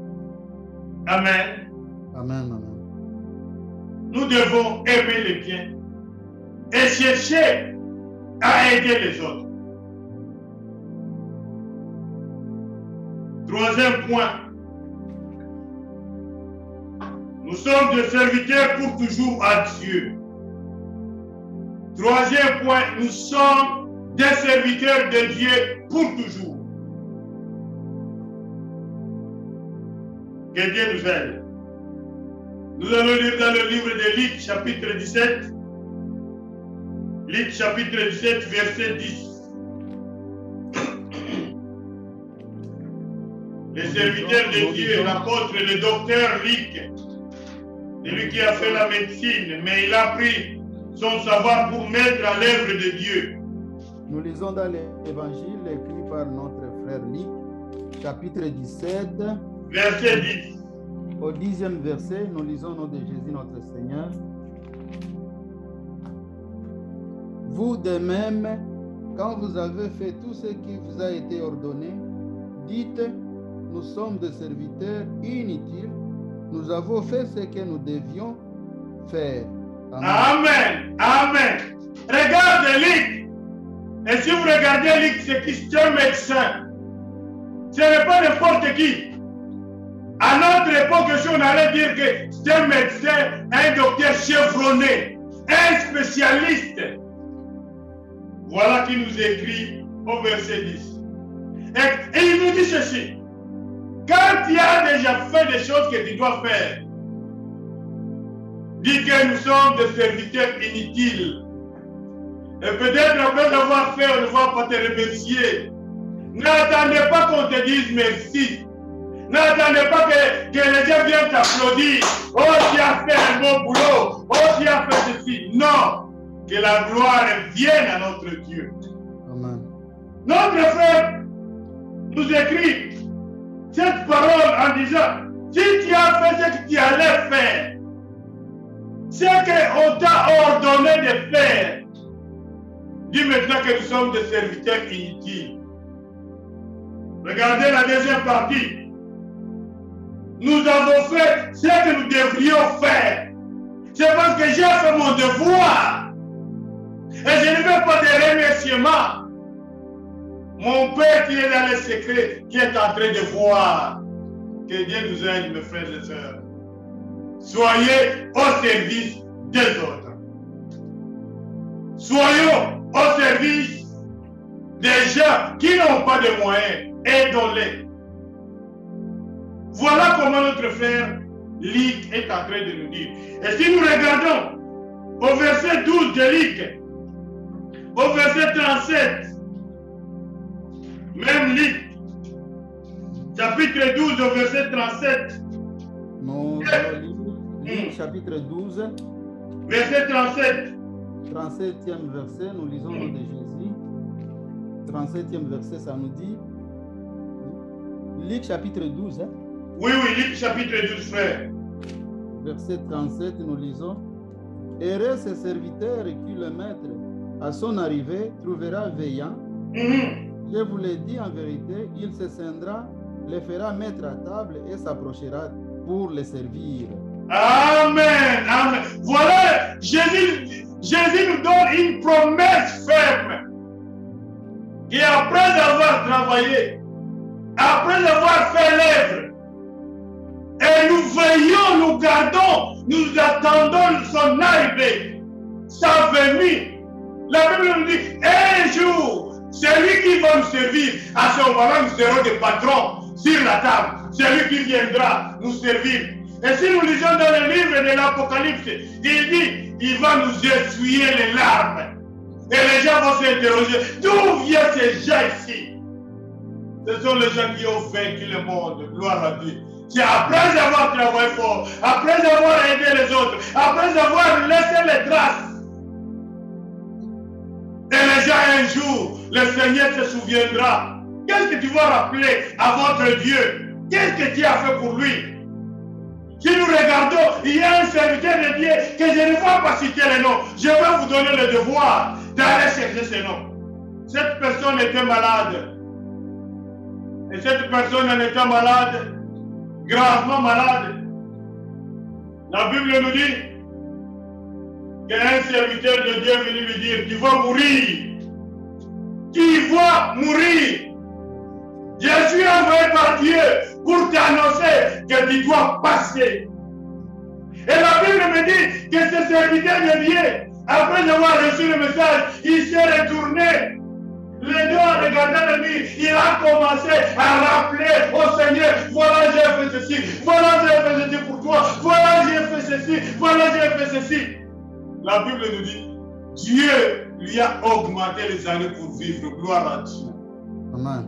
Amen. Amen, amen. Nous devons aimer le bien et chercher à aider les autres. 3e point. Nous sommes des serviteurs pour toujours à Dieu. 3e point, nous sommes des serviteurs de Dieu pour toujours. Que Dieu nous aide. Nous allons lire dans le livre de Luc, chapitre 17. Luc, chapitre 17, verset 10. Le serviteur de Dieu, l'apôtre, le docteur Luc, celui qui a fait la médecine, mais il a pris son savoir pour mettre à l'œuvre de Dieu. Nous lisons dans l'évangile écrit par notre frère Luc, chapitre 17, verset 10. Au 10e verset, nous lisons au nom de Jésus notre Seigneur. Vous de même, quand vous avez fait tout ce qui vous a été ordonné, dites, nous sommes des serviteurs inutiles, nous avons fait ce que nous devions faire. Amen. Amen. Amen. Regardez Luc. Et si vous regardez Luc, c'est un médecin. Ce n'est pas n'importe qui. À notre époque, si on allait dire que c'est un médecin, un docteur chevronné, un spécialiste. Voilà qui nous écrit au verset 10. Et il nous dit ceci. Quand tu as déjà fait des choses que tu dois faire, dis que nous sommes des serviteurs inutiles. Et peut-être après avoir fait, on ne va pas te remercier. N'attendez pas qu'on te dise merci. N'attendez pas que les gens viennent t'applaudir. Oh, tu as fait un bon boulot. Oh, tu as fait ceci. Non. Que la gloire vienne à notre Dieu. Amen. Notre frère nous écrit cette parole en disant, si tu as fait ce que tu allais faire, ce qu'on t'a ordonné de faire, dis maintenant que nous sommes des serviteurs inutiles. Regardez la deuxième partie. Nous avons fait ce que nous devrions faire. C'est parce que j'ai fait mon devoir. Et je ne veux pas de remerciements. Mon Père qui est dans les secrets, qui est en train de voir. Que Dieu nous aide, mes frères et sœurs. Soyez au service des autres. Soyons au service des gens qui n'ont pas de moyens. Aidons-les. Voilà comment notre frère Luc est en train de nous dire. Et si nous regardons au verset 12 de Luc, au verset 37, même Luc, chapitre 12, au verset 37. Nous allons lire Luc, chapitre 12, verset 37. 37e verset, nous lisons au nom de Jésus. 37e verset, ça nous dit, Luc chapitre 12, hein? Oui, Luc chapitre 12, frère. Verset 37, nous lisons, heureux ce serviteur qui le maître, à son arrivée, trouvera veillant. Je vous l'ai dit en vérité, il se scindra, les fera mettre à table et s'approchera pour les servir. Amen, amen. Voilà, Jésus nous donne une promesse ferme. Et après avoir travaillé, après avoir fait l'œuvre, et nous veillons, nous gardons, nous attendons son arrivée, sa venue. La Bible nous dit, un jour, c'est lui qui va nous servir. À ce moment-là, nous serons des patrons sur la table. C'est lui qui viendra nous servir. Et si nous lisons dans le livre de l'Apocalypse, il dit, il va nous essuyer les larmes. Et les gens vont s'interroger, d'où viennent ces gens ici? Ce sont les gens qui ont vaincu le monde. Gloire à Dieu. C'est après avoir travaillé fort, après avoir aidé les autres, après avoir laissé les traces. Et les gens, un jour, le Seigneur se souviendra. Qu'est-ce que tu vas rappeler à votre Dieu? Qu'est-ce que tu as fait pour lui? Si nous regardons, il y a un serviteur de Dieu que je ne vais pas citer le nom. Je vais vous donner le devoir d'aller chercher ce nom. Cette personne était malade. Et cette personne en étant malade, gravement malade, la Bible nous dit qu'un serviteur de Dieu est venu lui dire, tu vas mourir. Tu vas mourir. Je suis envoyé par Dieu pour t'annoncer que tu dois passer. Et la Bible me dit que ce serviteur de Dieu, après avoir reçu le message, il s'est retourné. Les deux en regardant le mur, il a commencé à rappeler au Seigneur, voilà j'ai fait ceci, voilà j'ai fait ceci pour toi, voilà j'ai fait ceci, voilà j'ai fait ceci. La Bible nous dit, Dieu lui a augmenté les années pour vivre, gloire à Dieu.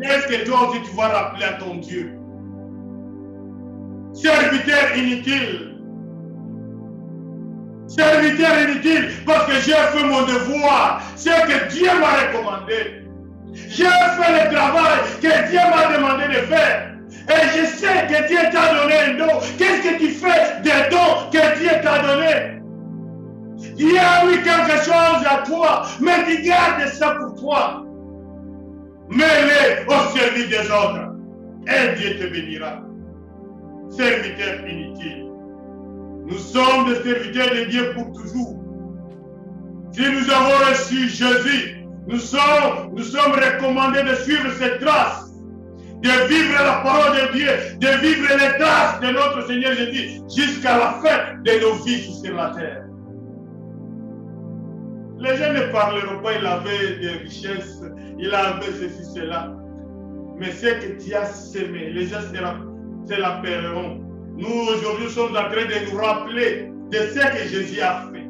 Qu'est-ce que toi aussi tu vas rappeler à ton Dieu? Serviteur inutile. Serviteur inutile, parce que j'ai fait mon devoir, c'est que Dieu m'a recommandé. J'ai fait le travail que Dieu m'a demandé de faire. Et je sais que Dieu t'a donné un don. Qu'est-ce que tu fais des dons que Dieu t'a donné? Dieu a mis quelque chose à toi, mais tu gardes ça pour toi. Mets-les au service des autres. Et Dieu te bénira. Serviteur inutile. Nous sommes des serviteurs de Dieu pour toujours. Si nous avons reçu Jésus, nous sommes recommandés de suivre cette trace, de vivre la parole de Dieu, de vivre les traces de notre Seigneur Jésus jusqu'à la fin de nos vies sur la terre. Les gens ne parleront pas, il avait des richesses, il avait ceci, cela. Mais ce que tu as semé, les gens se l'appelleront. Nous, aujourd'hui, sommes en train de nous rappeler de ce que Jésus a fait,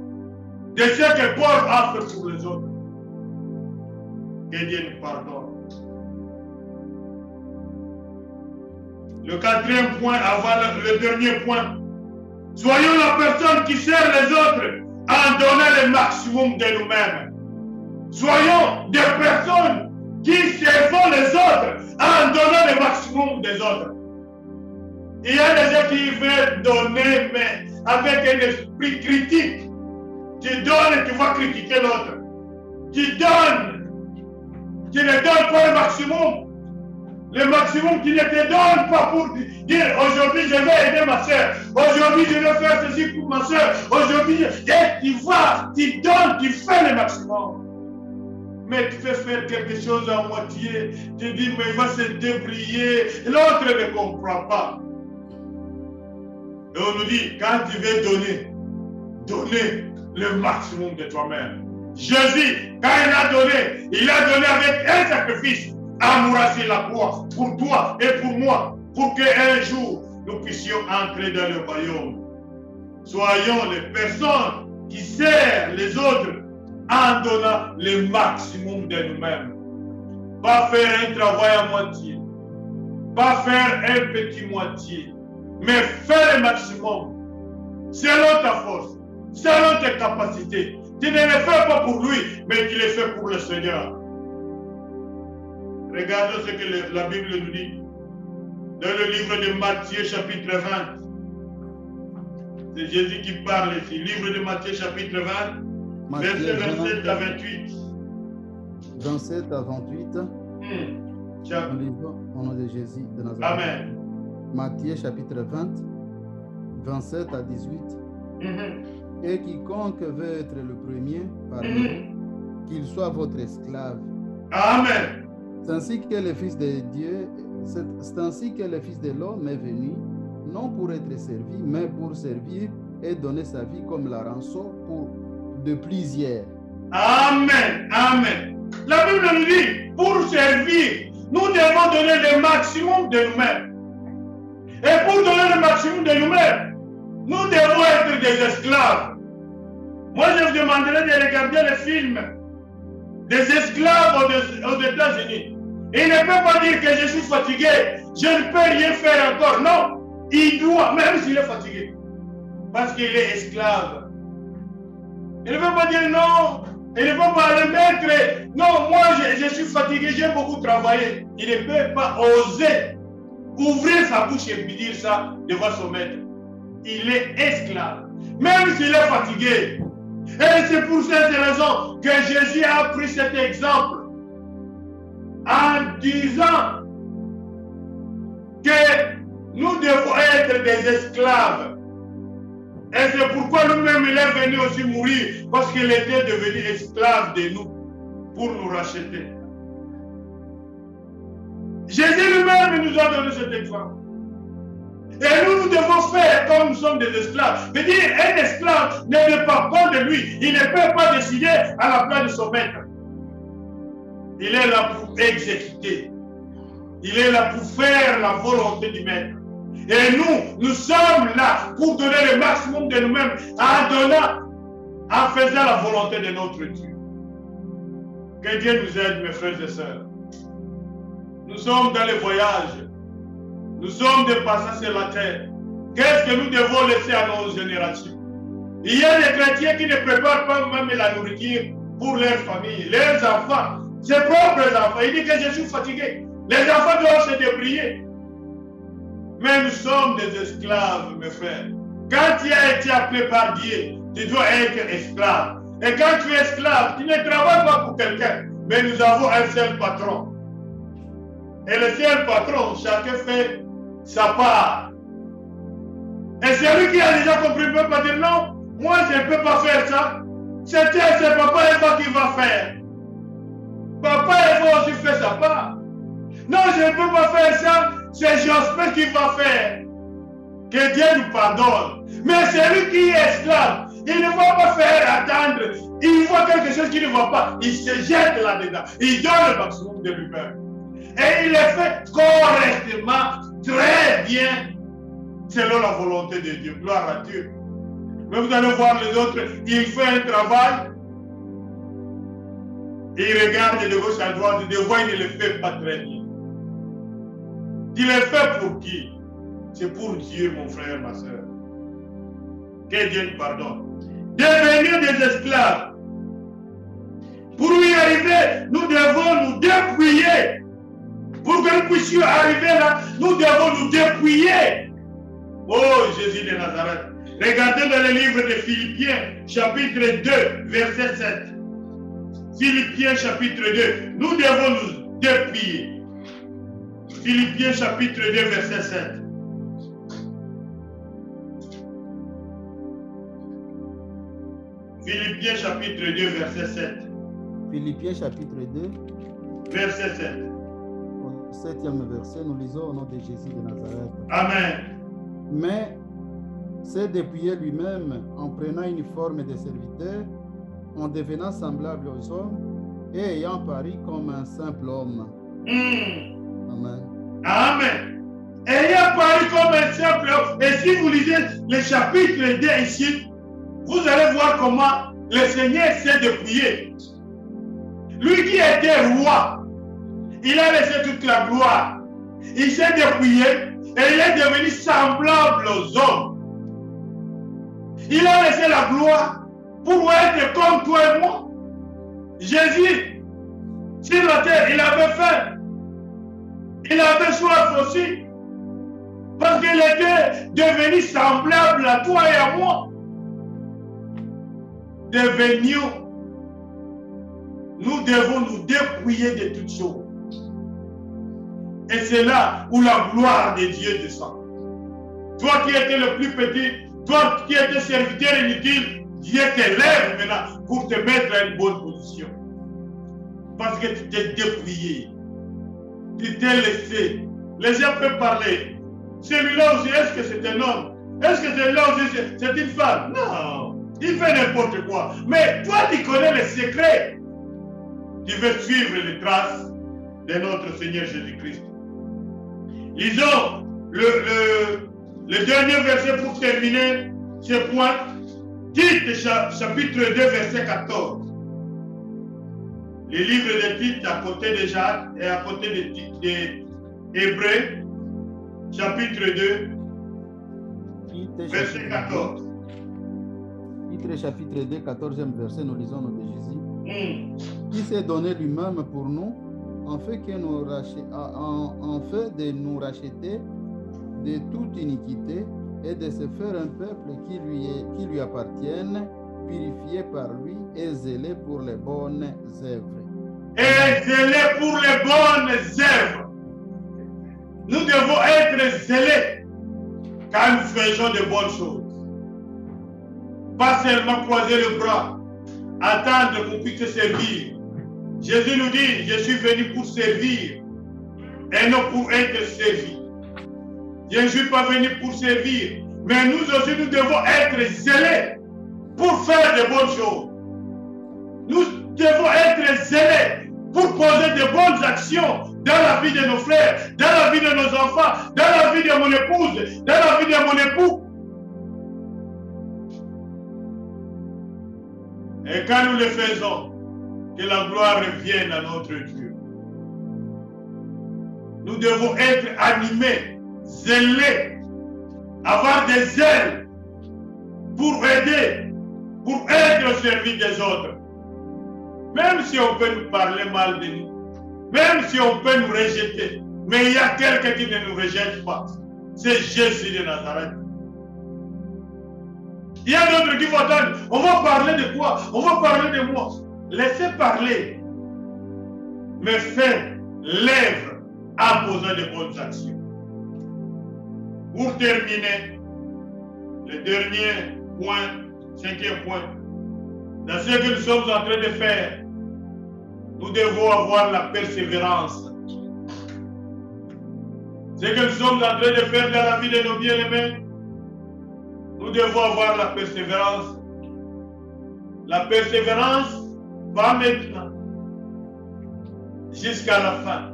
de ce que Paul a fait pour les autres. Que Dieu nous pardonne. Le quatrième point, avant le dernier point. Soyons la personne qui sert les autres en donnant le maximum de nous-mêmes. Soyons des personnes qui servent les autres en donnant le maximum des autres. Il y a des gens qui veulent donner, mais avec un esprit critique. Tu donnes et tu vas critiquer l'autre. Tu donnes, tu ne donnes pas le maximum. Le maximum qui ne te donne pas pour dire aujourd'hui je vais aider ma soeur, aujourd'hui je vais faire ceci pour ma soeur, aujourd'hui et tu vas, tu donnes, tu fais le maximum. Mais tu fais faire quelque chose à moitié, tu dis mais il va se débrouiller, l'autre ne comprend pas. Et on nous dit quand tu veux donner, donnez le maximum de toi-même. Jésus, quand il a donné avec un sacrifice. Amour sur la croix pour toi et pour moi, pour qu'un jour nous puissions entrer dans le royaume. Soyons les personnes qui servent les autres en donnant le maximum de nous-mêmes. Pas faire un travail à moitié, pas faire un petit moitié, mais faire le maximum selon ta force, selon tes capacités. Tu ne le fais pas pour lui, mais tu le fais pour le Seigneur. Regardons ce que la Bible nous dit. Dans le livre de Matthieu, chapitre 20. C'est Jésus qui parle ici. Livre de Matthieu, chapitre 20, verset 27 à 28. 27 à 28. Au nom de Jésus de Nazareth. Amen. Matthieu, chapitre 20, 27 à 18. Et quiconque veut être le premier parmi vous, qu'il soit votre esclave. Amen. C'est ainsi que le Fils de Dieu, c'est ainsi que le Fils de l'homme est venu, non pour être servi, mais pour servir et donner sa vie comme la rançon de plusieurs. Amen. Amen. La Bible nous dit, pour servir, nous devons donner le maximum de nous-mêmes. Et pour donner le maximum de nous-mêmes, nous devons être des esclaves. Moi, je vous demanderai de regarder le film des esclaves aux États-Unis. Il ne peut pas dire que je suis fatigué, je ne peux rien faire encore. Non, il doit, même s'il est fatigué, parce qu'il est esclave. Il ne peut pas dire non, il ne peut pas le mettre. Non, moi je suis fatigué, j'ai beaucoup travaillé. Il ne peut pas oser ouvrir sa bouche et dire ça devant son maître. Il est esclave, même s'il est fatigué. Et c'est pour cette raison que Jésus a pris cet exemple en disant que nous devons être des esclaves. Et c'est pourquoi nous-mêmes, il est venu aussi mourir, parce qu'il était devenu esclave de nous, pour nous racheter. Jésus lui-même nous a donné cet exemple. Et nous devons faire comme nous sommes des esclaves. C'est-à-dire, un esclave ne dépend pas de lui. Il ne peut pas décider à la place de son maître. Il est là pour exécuter. Il est là pour faire la volonté du maître. Et nous sommes là pour donner le maximum de nous-mêmes en faisant la volonté de notre Dieu. Que Dieu nous aide, mes frères et sœurs. Nous sommes dans les voyages. Nous sommes des passants sur la terre. Qu'est-ce que nous devons laisser à nos générations? Il y a des chrétiens qui ne préparent pas même la nourriture pour leur famille, leurs enfants, ses propres enfants. Il dit que je suis fatigué. Les enfants doivent se débrouiller. Mais nous sommes des esclaves, mes frères. Quand tu as été appelé par Dieu, tu dois être esclave. Et quand tu es esclave, tu ne travailles pas pour quelqu'un. Mais nous avons un seul patron. Et le seul patron, chacun fait sa part. Et celui qui a déjà compris ne peut pas dire non, moi je ne peux pas faire ça. C'est papa et moi qui va faire. Papa et moi aussi fait sa part. Non, je ne peux pas faire ça, c'est Jospin qui va faire. Que Dieu nous pardonne. Mais celui qui est esclave, il ne va pas faire attendre. Il voit quelque chose qui ne va pas. Il se jette là-dedans. Il donne le maximum de lui-même. Et il le fait correctement, très bien, selon la volonté de Dieu. Gloire à Dieu. Mais vous allez voir les autres, il fait un travail, il regarde de gauche à droite, de voix, il ne le fait pas très bien. Il le fait pour qui? C'est pour Dieu, mon frère, ma soeur. Que Dieu nous pardonne. Devenir des esclaves. Pour y arriver, nous devons nous dépouiller. Pour que nous puissions arriver là, nous devons nous dépouiller. Oh, Jésus de Nazareth. Regardez dans le livre de Philippiens, chapitre 2, verset 7. Philippiens, chapitre 2. Nous devons nous dépouiller. Philippiens, chapitre 2, verset 7. Philippiens, chapitre 2, verset 7. Philippiens, chapitre 2, verset 7. 7e verset, nous lisons au nom de Jésus de Nazareth. Amen. Mais s'est dépouillé lui-même en prenant une forme de serviteur, en devenant semblable aux hommes et ayant paru comme un simple homme. Amen. Amen. Ayant paru comme un simple homme. Et si vous lisez le chapitre 2 ici, vous allez voir comment le Seigneur s'est dépouillé. Lui qui était roi, il a laissé toute la gloire. Il s'est dépouillé et il est devenu semblable aux hommes. Il a laissé la gloire pour être comme toi et moi. Jésus, sur la terre, il avait faim. Il avait soif aussi. Parce qu'il était devenu semblable à toi et à moi. Devenions. Nous devons nous dépouiller de toutes choses. Et c'est là où la gloire de Dieu descend. Toi qui étais le plus petit, toi qui étais serviteur inutile, Dieu t'élève maintenant pour te mettre à une bonne position. Parce que tu t'es dépouillé. Tu t'es laissé. Les gens peuvent parler. Celui-là aussi, est-ce que c'est un homme? Est-ce que celui-là aussi, c'est une femme? Non. Il fait n'importe quoi. Mais toi, tu connais les secrets. Tu veux suivre les traces de notre Seigneur Jésus-Christ. Lisons le dernier verset pour terminer ce point. Tite, chapitre 2, verset 14. Le livre de Tite à côté de Jacques et à côté de Hébreux, chapitre 2, verset 14. Tite, chapitre 2, 14e verset, nous lisons de Jésus. Qui s'est donné lui-même pour nous, en fait de nous racheter de toute iniquité et de se faire un peuple qui lui appartienne, purifié par lui et zélé pour les bonnes œuvres. Et zélé pour les bonnes œuvres. Nous devons être zélés quand nous faisons de bonnes choses. Pas seulement croiser le bras, attendre qu'on puisse servir. Jésus nous dit, je suis venu pour servir et non pour être servi. Je ne suis pas venu pour servir, mais nous aussi nous devons être zélés pour faire de bonnes choses. Nous devons être zélés pour poser de bonnes actions dans la vie de nos frères, dans la vie de nos enfants, dans la vie de mon épouse, dans la vie de mon époux. Et quand nous le faisons, que la gloire revienne à notre Dieu. Nous devons être animés, zélés, avoir des ailes pour aider, pour être au service des autres. Même si on peut nous parler mal de nous, même si on peut nous rejeter, mais il y a quelqu'un qui ne nous rejette pas. C'est Jésus de Nazareth. Il y a d'autres qui vont attendre. On va parler de quoi? On va parler de moi. Laissez parler. Mais faites l'œuvre en posant de bonnes actions. Pour terminer, le dernier point, 5e point, dans ce que nous sommes en train de faire, nous devons avoir la persévérance. Ce que nous sommes en train de faire dans la vie de nos bien-aimés, nous devons avoir la persévérance. La persévérance va maintenant jusqu'à la fin.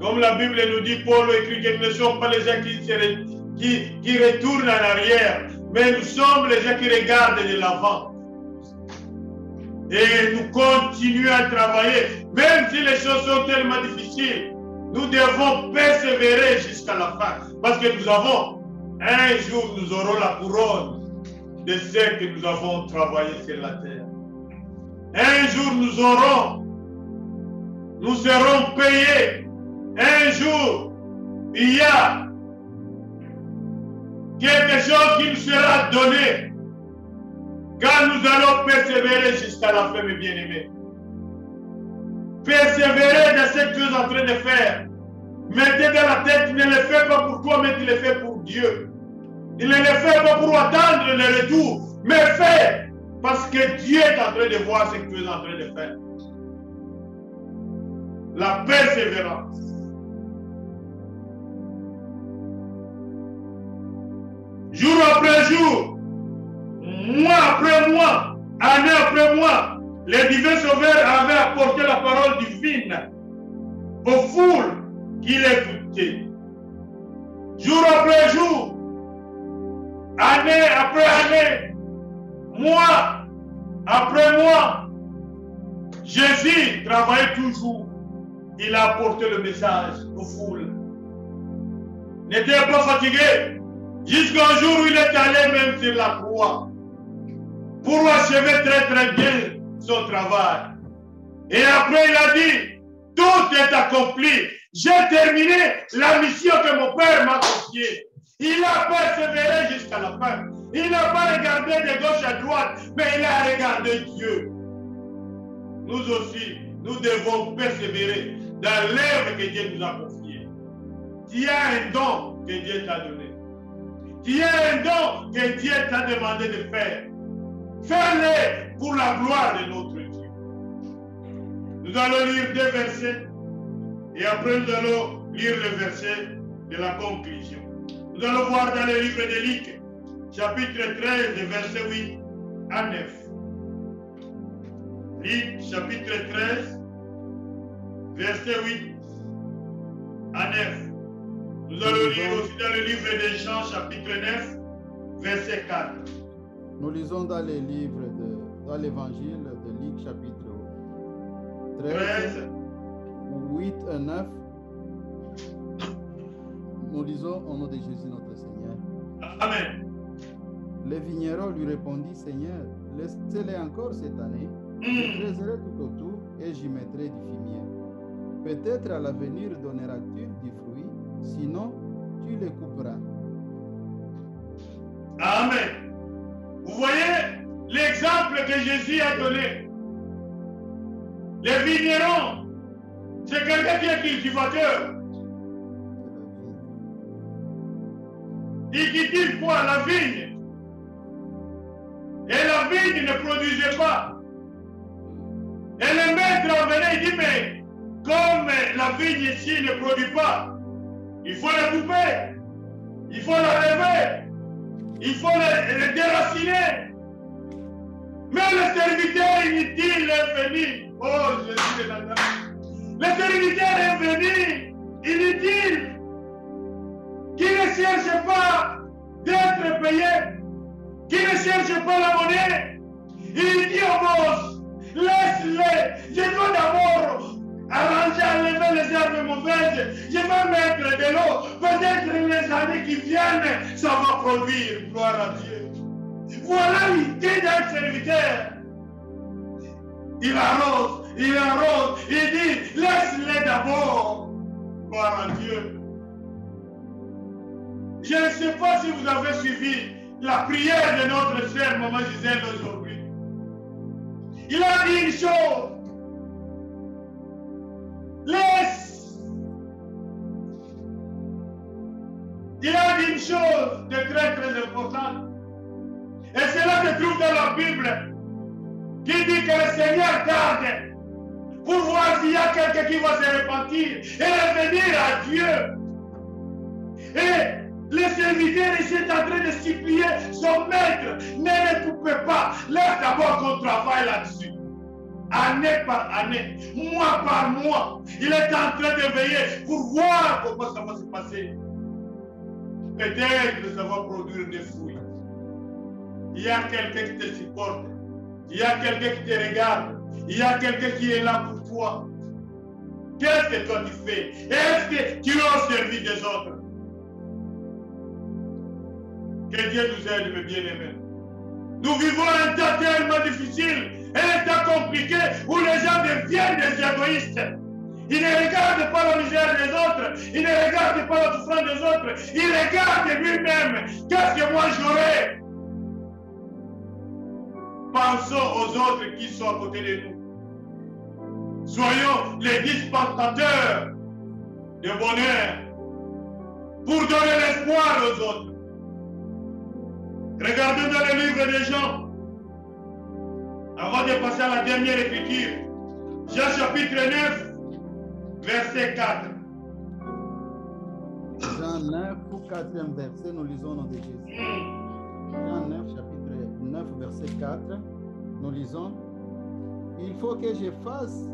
Comme la Bible nous dit, Paul écrit que nous ne sommes pas les gens qui retournent en arrière, mais nous sommes les gens qui regardent de l'avant. Et nous continuons à travailler, même si les choses sont tellement difficiles. Nous devons persévérer jusqu'à la fin, parce que nous avons, un jour, nous aurons la couronne de ce que nous avons travaillé sur la terre. Un jour, nous serons payés. Un jour, il y a quelque chose qui nous sera donné quand nous allons persévérer jusqu'à la fin, mes bien-aimés. Persévérer dans ce que tu es en train de faire. Mettez dans la tête, tu ne le fais pas pour toi, mais tu le fais pour Dieu. Tu ne le fais pas pour attendre le retour, mais fais parce que Dieu est en train de voir ce que tu es en train de faire. La persévérance. Jour après jour, mois après mois, année après mois, les divins sauveurs avaient apporté la parole divine aux foules qui l'écoutaient. Jour après jour, année après année, mois après mois, Jésus travaillait toujours. Il a apporté le message aux foules. N'était pas fatigué. Jusqu'au jour où il est allé même sur la croix pour achever très très bien son travail. Et après il a dit, Tout est accompli. J'ai terminé la mission que mon Père m'a confiée. Il a persévéré jusqu'à la fin. Il n'a pas regardé de gauche à droite, mais il a regardé Dieu. Nous aussi, nous devons persévérer dans l'œuvre que Dieu nous a confiée. Tu as un don que Dieu t'a donné. Tu as un don que Dieu t'a demandé de faire. Fais-le pour la gloire de notre Dieu. Nous allons lire 2 versets et après nous allons lire le verset de la conclusion. Nous allons voir dans le livre de Luc, chapitre 13, verset 8 à 9. Luc, chapitre 13, verset 8 à 9. Nous allons lire aussi dans le livre de Jean, chapitre 9, verset 4. Nous lisons dans les livres dans l'évangile de Luc, chapitre 13, 8 à 9. Nous lisons au nom de Jésus notre Seigneur. Amen. Le vigneron lui répondit, Seigneur, laissez-les encore cette année. Je creuserai tout autour et j'y mettrai du fumier. Peut-être à l'avenir donneras-tu du fruit, sinon tu les couperas. Amen. Vous voyez l'exemple que Jésus a donné. Le vigneron, c'est quelqu'un qui est cultivateur. Il cultive quoi? La vigne. Et la vigne ne produisait pas. Et le maître venait et dit, mais comme la vigne ici ne produit pas, il faut la couper, il faut la lever, il faut la déraciner. Mais le serviteur inutile est venu. Oh, Jésus de Nazareth. Le serviteur est venu, inutile, qui ne cherche pas d'être payé, qui ne cherche pas la monnaie. Il dit au boss, laisse-les, je dois d'abord arranger, enlever les herbes mauvaises, je vais mettre de l'eau, peut-être les années qui viennent, ça va produire, gloire à Dieu. Voilà l'idée d'un serviteur. Il arrose, il dit, laisse-les d'abord, gloire à Dieu. Je ne sais pas si vous avez suivi la prière de notre sœur Maman Gisèle aujourd'hui. Il a dit une chose. Laisse. Il a dit une chose de très très importante. Et cela se trouve dans la Bible qui dit que le Seigneur garde pour voir s'il y a quelqu'un qui va se repentir et revenir à Dieu. Et le serviteur est en train de supplier son maître. Ne coupez pas. Laisse d'abord qu'on travaille là-dessus. Année par année, mois par mois, il est en train de veiller pour voir comment ça va se passer. Peut-être que ça va produire des fruits. Il y a quelqu'un qui te supporte. Il y a quelqu'un qui te regarde. Il y a quelqu'un qui est là pour toi. Qu'est-ce que toi tu fais? Est-ce que tu as servi des autres? Que Dieu nous aide, mes bien-aimés. Nous vivons un temps tellement difficile, un temps compliqué où les gens deviennent des égoïstes. Ils ne regardent pas la misère des autres, ils ne regardent pas la souffrance des autres, ils regardent lui-même. Qu'est-ce que moi j'aurai? Pensons aux autres qui sont à côté de nous. Soyons les dispensateurs de bonheur pour donner l'espoir aux autres. Regardons dans le livre de Jean, avant de passer à la dernière écriture. Jean chapitre 9, verset 4. Jean 9, au 4e verset, nous lisons au nom de Jésus. Jean 9, chapitre 9, verset 4, nous lisons. Il faut que je fasse,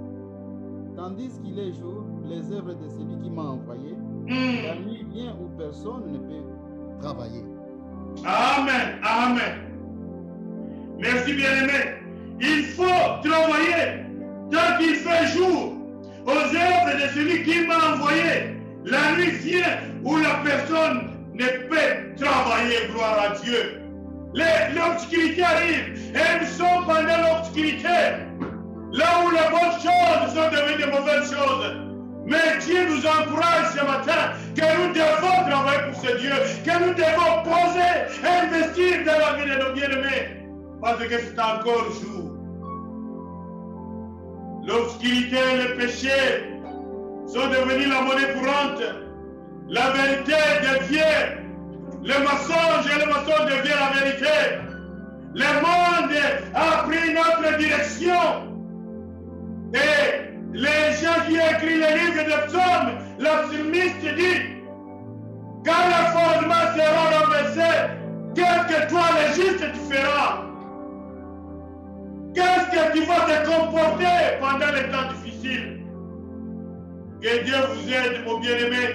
tandis qu'il est jour, les œuvres de celui qui m'a envoyé. La nuit vient où personne ne peut travailler. Amen, amen. Merci bien-aimé. Il faut travailler tant qu'il fait jour aux œuvres de celui qui m'a envoyé. La nuit vient où la personne ne peut travailler, gloire à Dieu. L'obscurité arrive et nous sommes pendant l'obscurité. Là où les bonnes choses sont devenues de mauvaises choses. Mais Dieu nous encourage ce matin que nous devons travailler pour ce Dieu, que nous devons poser, investir dans la vie de nos bien-aimés. Parce que c'est encore jour. L'obscurité et le péché sont devenus la monnaie courante. La vérité devient le mensonge et le mensonge devient la vérité. Le monde a pris notre direction. Et les gens qui ont écrit les livres de psaumes, le psalmiste dit, quand le fondement sera renversé, qu'est-ce que toi, le juste, tu feras? Qu'est-ce que tu vas te comporter pendant les temps difficiles? Que Dieu vous aide, mon bien-aimé.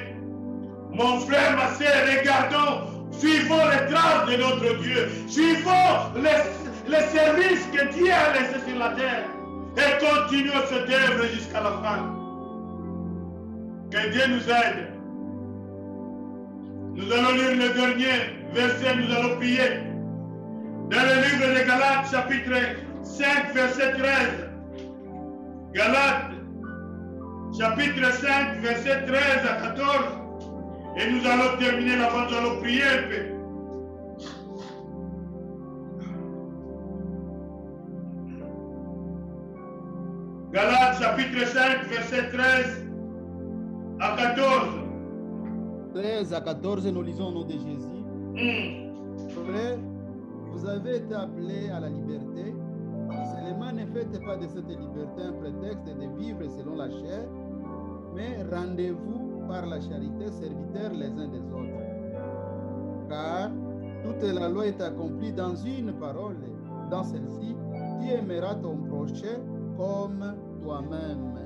Mon frère, ma sœur, regardons, suivons les traces de notre Dieu. Suivons les services que Dieu a laissés sur la terre. Et continuons cette œuvre jusqu'à la fin. Que Dieu nous aide. Nous allons lire le dernier verset, nous allons prier. Dans le livre de Galates, chapitre 5, verset 13. Galates, chapitre 5, verset 13 à 14. Et nous allons terminer là-bas, nous allons prier un peu. Galates, chapitre 5, verset 13 à 14. 13 à 14, nous lisons au nom de Jésus. Frères, vous avez été appelés à la liberté. Seulement ne faites pas de cette liberté un prétexte de vivre selon la chair, mais rendez-vous par la charité serviteurs les uns des autres. Car toute la loi est accomplie dans une parole. Dans celle-ci, tu aimeras ton prochain comme toi-même.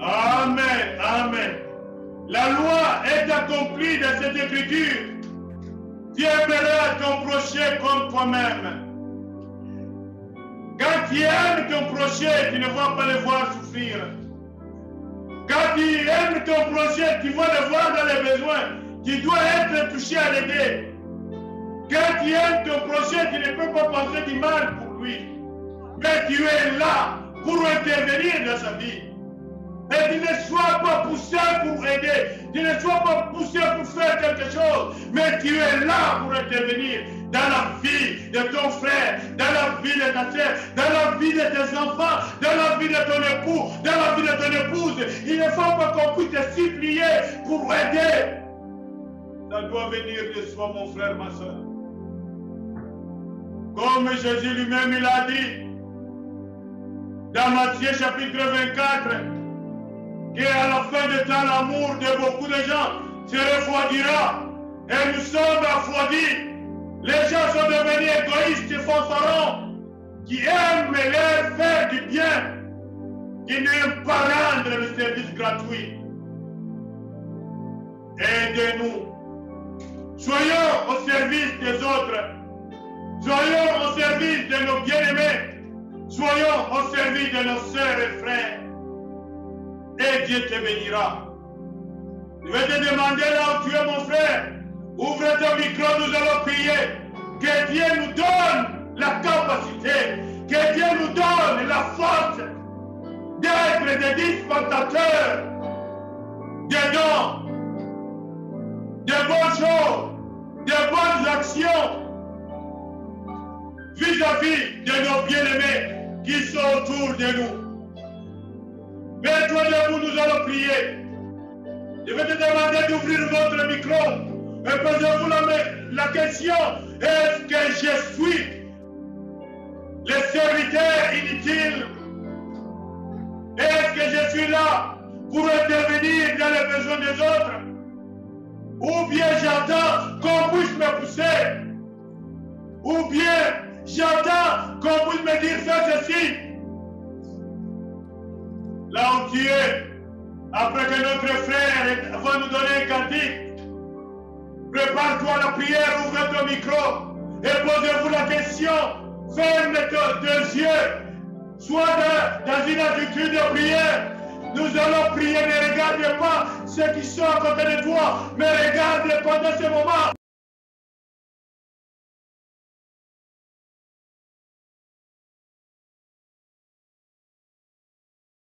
Amen, amen. La loi est accomplie dans cette écriture. Tu aimeras ton prochain comme toi-même. Quand tu aimes ton prochain, tu ne vas pas le voir souffrir. Quand tu aimes ton prochain, tu vas le voir dans les besoins. Tu dois être touché à l'aider. Quand tu aimes ton prochain, tu ne peux pas penser du mal pour lui. Mais tu es là pour intervenir dans sa vie. Et tu ne sois pas poussé pour aider. Tu ne sois pas poussé pour faire quelque chose. Mais tu es là pour intervenir dans la vie de ton frère, dans la vie de ta sœur, dans la vie de tes enfants, dans la vie de ton époux, dans la vie de ton épouse. Il ne faut pas qu'on puisse te supplier pour aider. Ça doit venir de soi, mon frère, ma soeur. Comme Jésus lui-même, il a dit dans Matthieu chapitre 24, qu'à la fin de temps, l'amour de beaucoup de gens se refroidira. Et nous sommes refroidis. Les gens sont devenus égoïstes et fanfarons, qui aiment leur faire du bien, qui n'aiment pas rendre le service gratuit. Aidez-nous. Soyons au service des autres. Soyons au service de nos bien-aimés. Soyons au service de nos sœurs et frères. Et Dieu te bénira. Je vais te demander là où tu es, mon frère. Ouvre ton micro, nous allons prier. Que Dieu nous donne la capacité. Que Dieu nous donne la force d'être des dispensateurs de dons, de bonnes choses, de bonnes actions vis-à-vis de nos bien-aimés qui sont autour de nous. Mets-toi debout, nous allons prier. Je vais te demander d'ouvrir votre micro et posez-vous la question, est-ce que je suis le serviteur inutile? Est-ce que je suis là pour intervenir dans les besoins des autres? Ou bien j'attends qu'on puisse me pousser? Ou bien j'attends qu'on puisse me dire fais ceci? Là où tu es, après que notre frère va nous donner un cantique, prépare-toi à la prière, ouvre ton micro et posez-vous la question. Ferme tes yeux, sois dans une attitude de prière. Nous allons prier, ne regarde pas ceux qui sont à côté de toi, mais regarde pendant ce moment.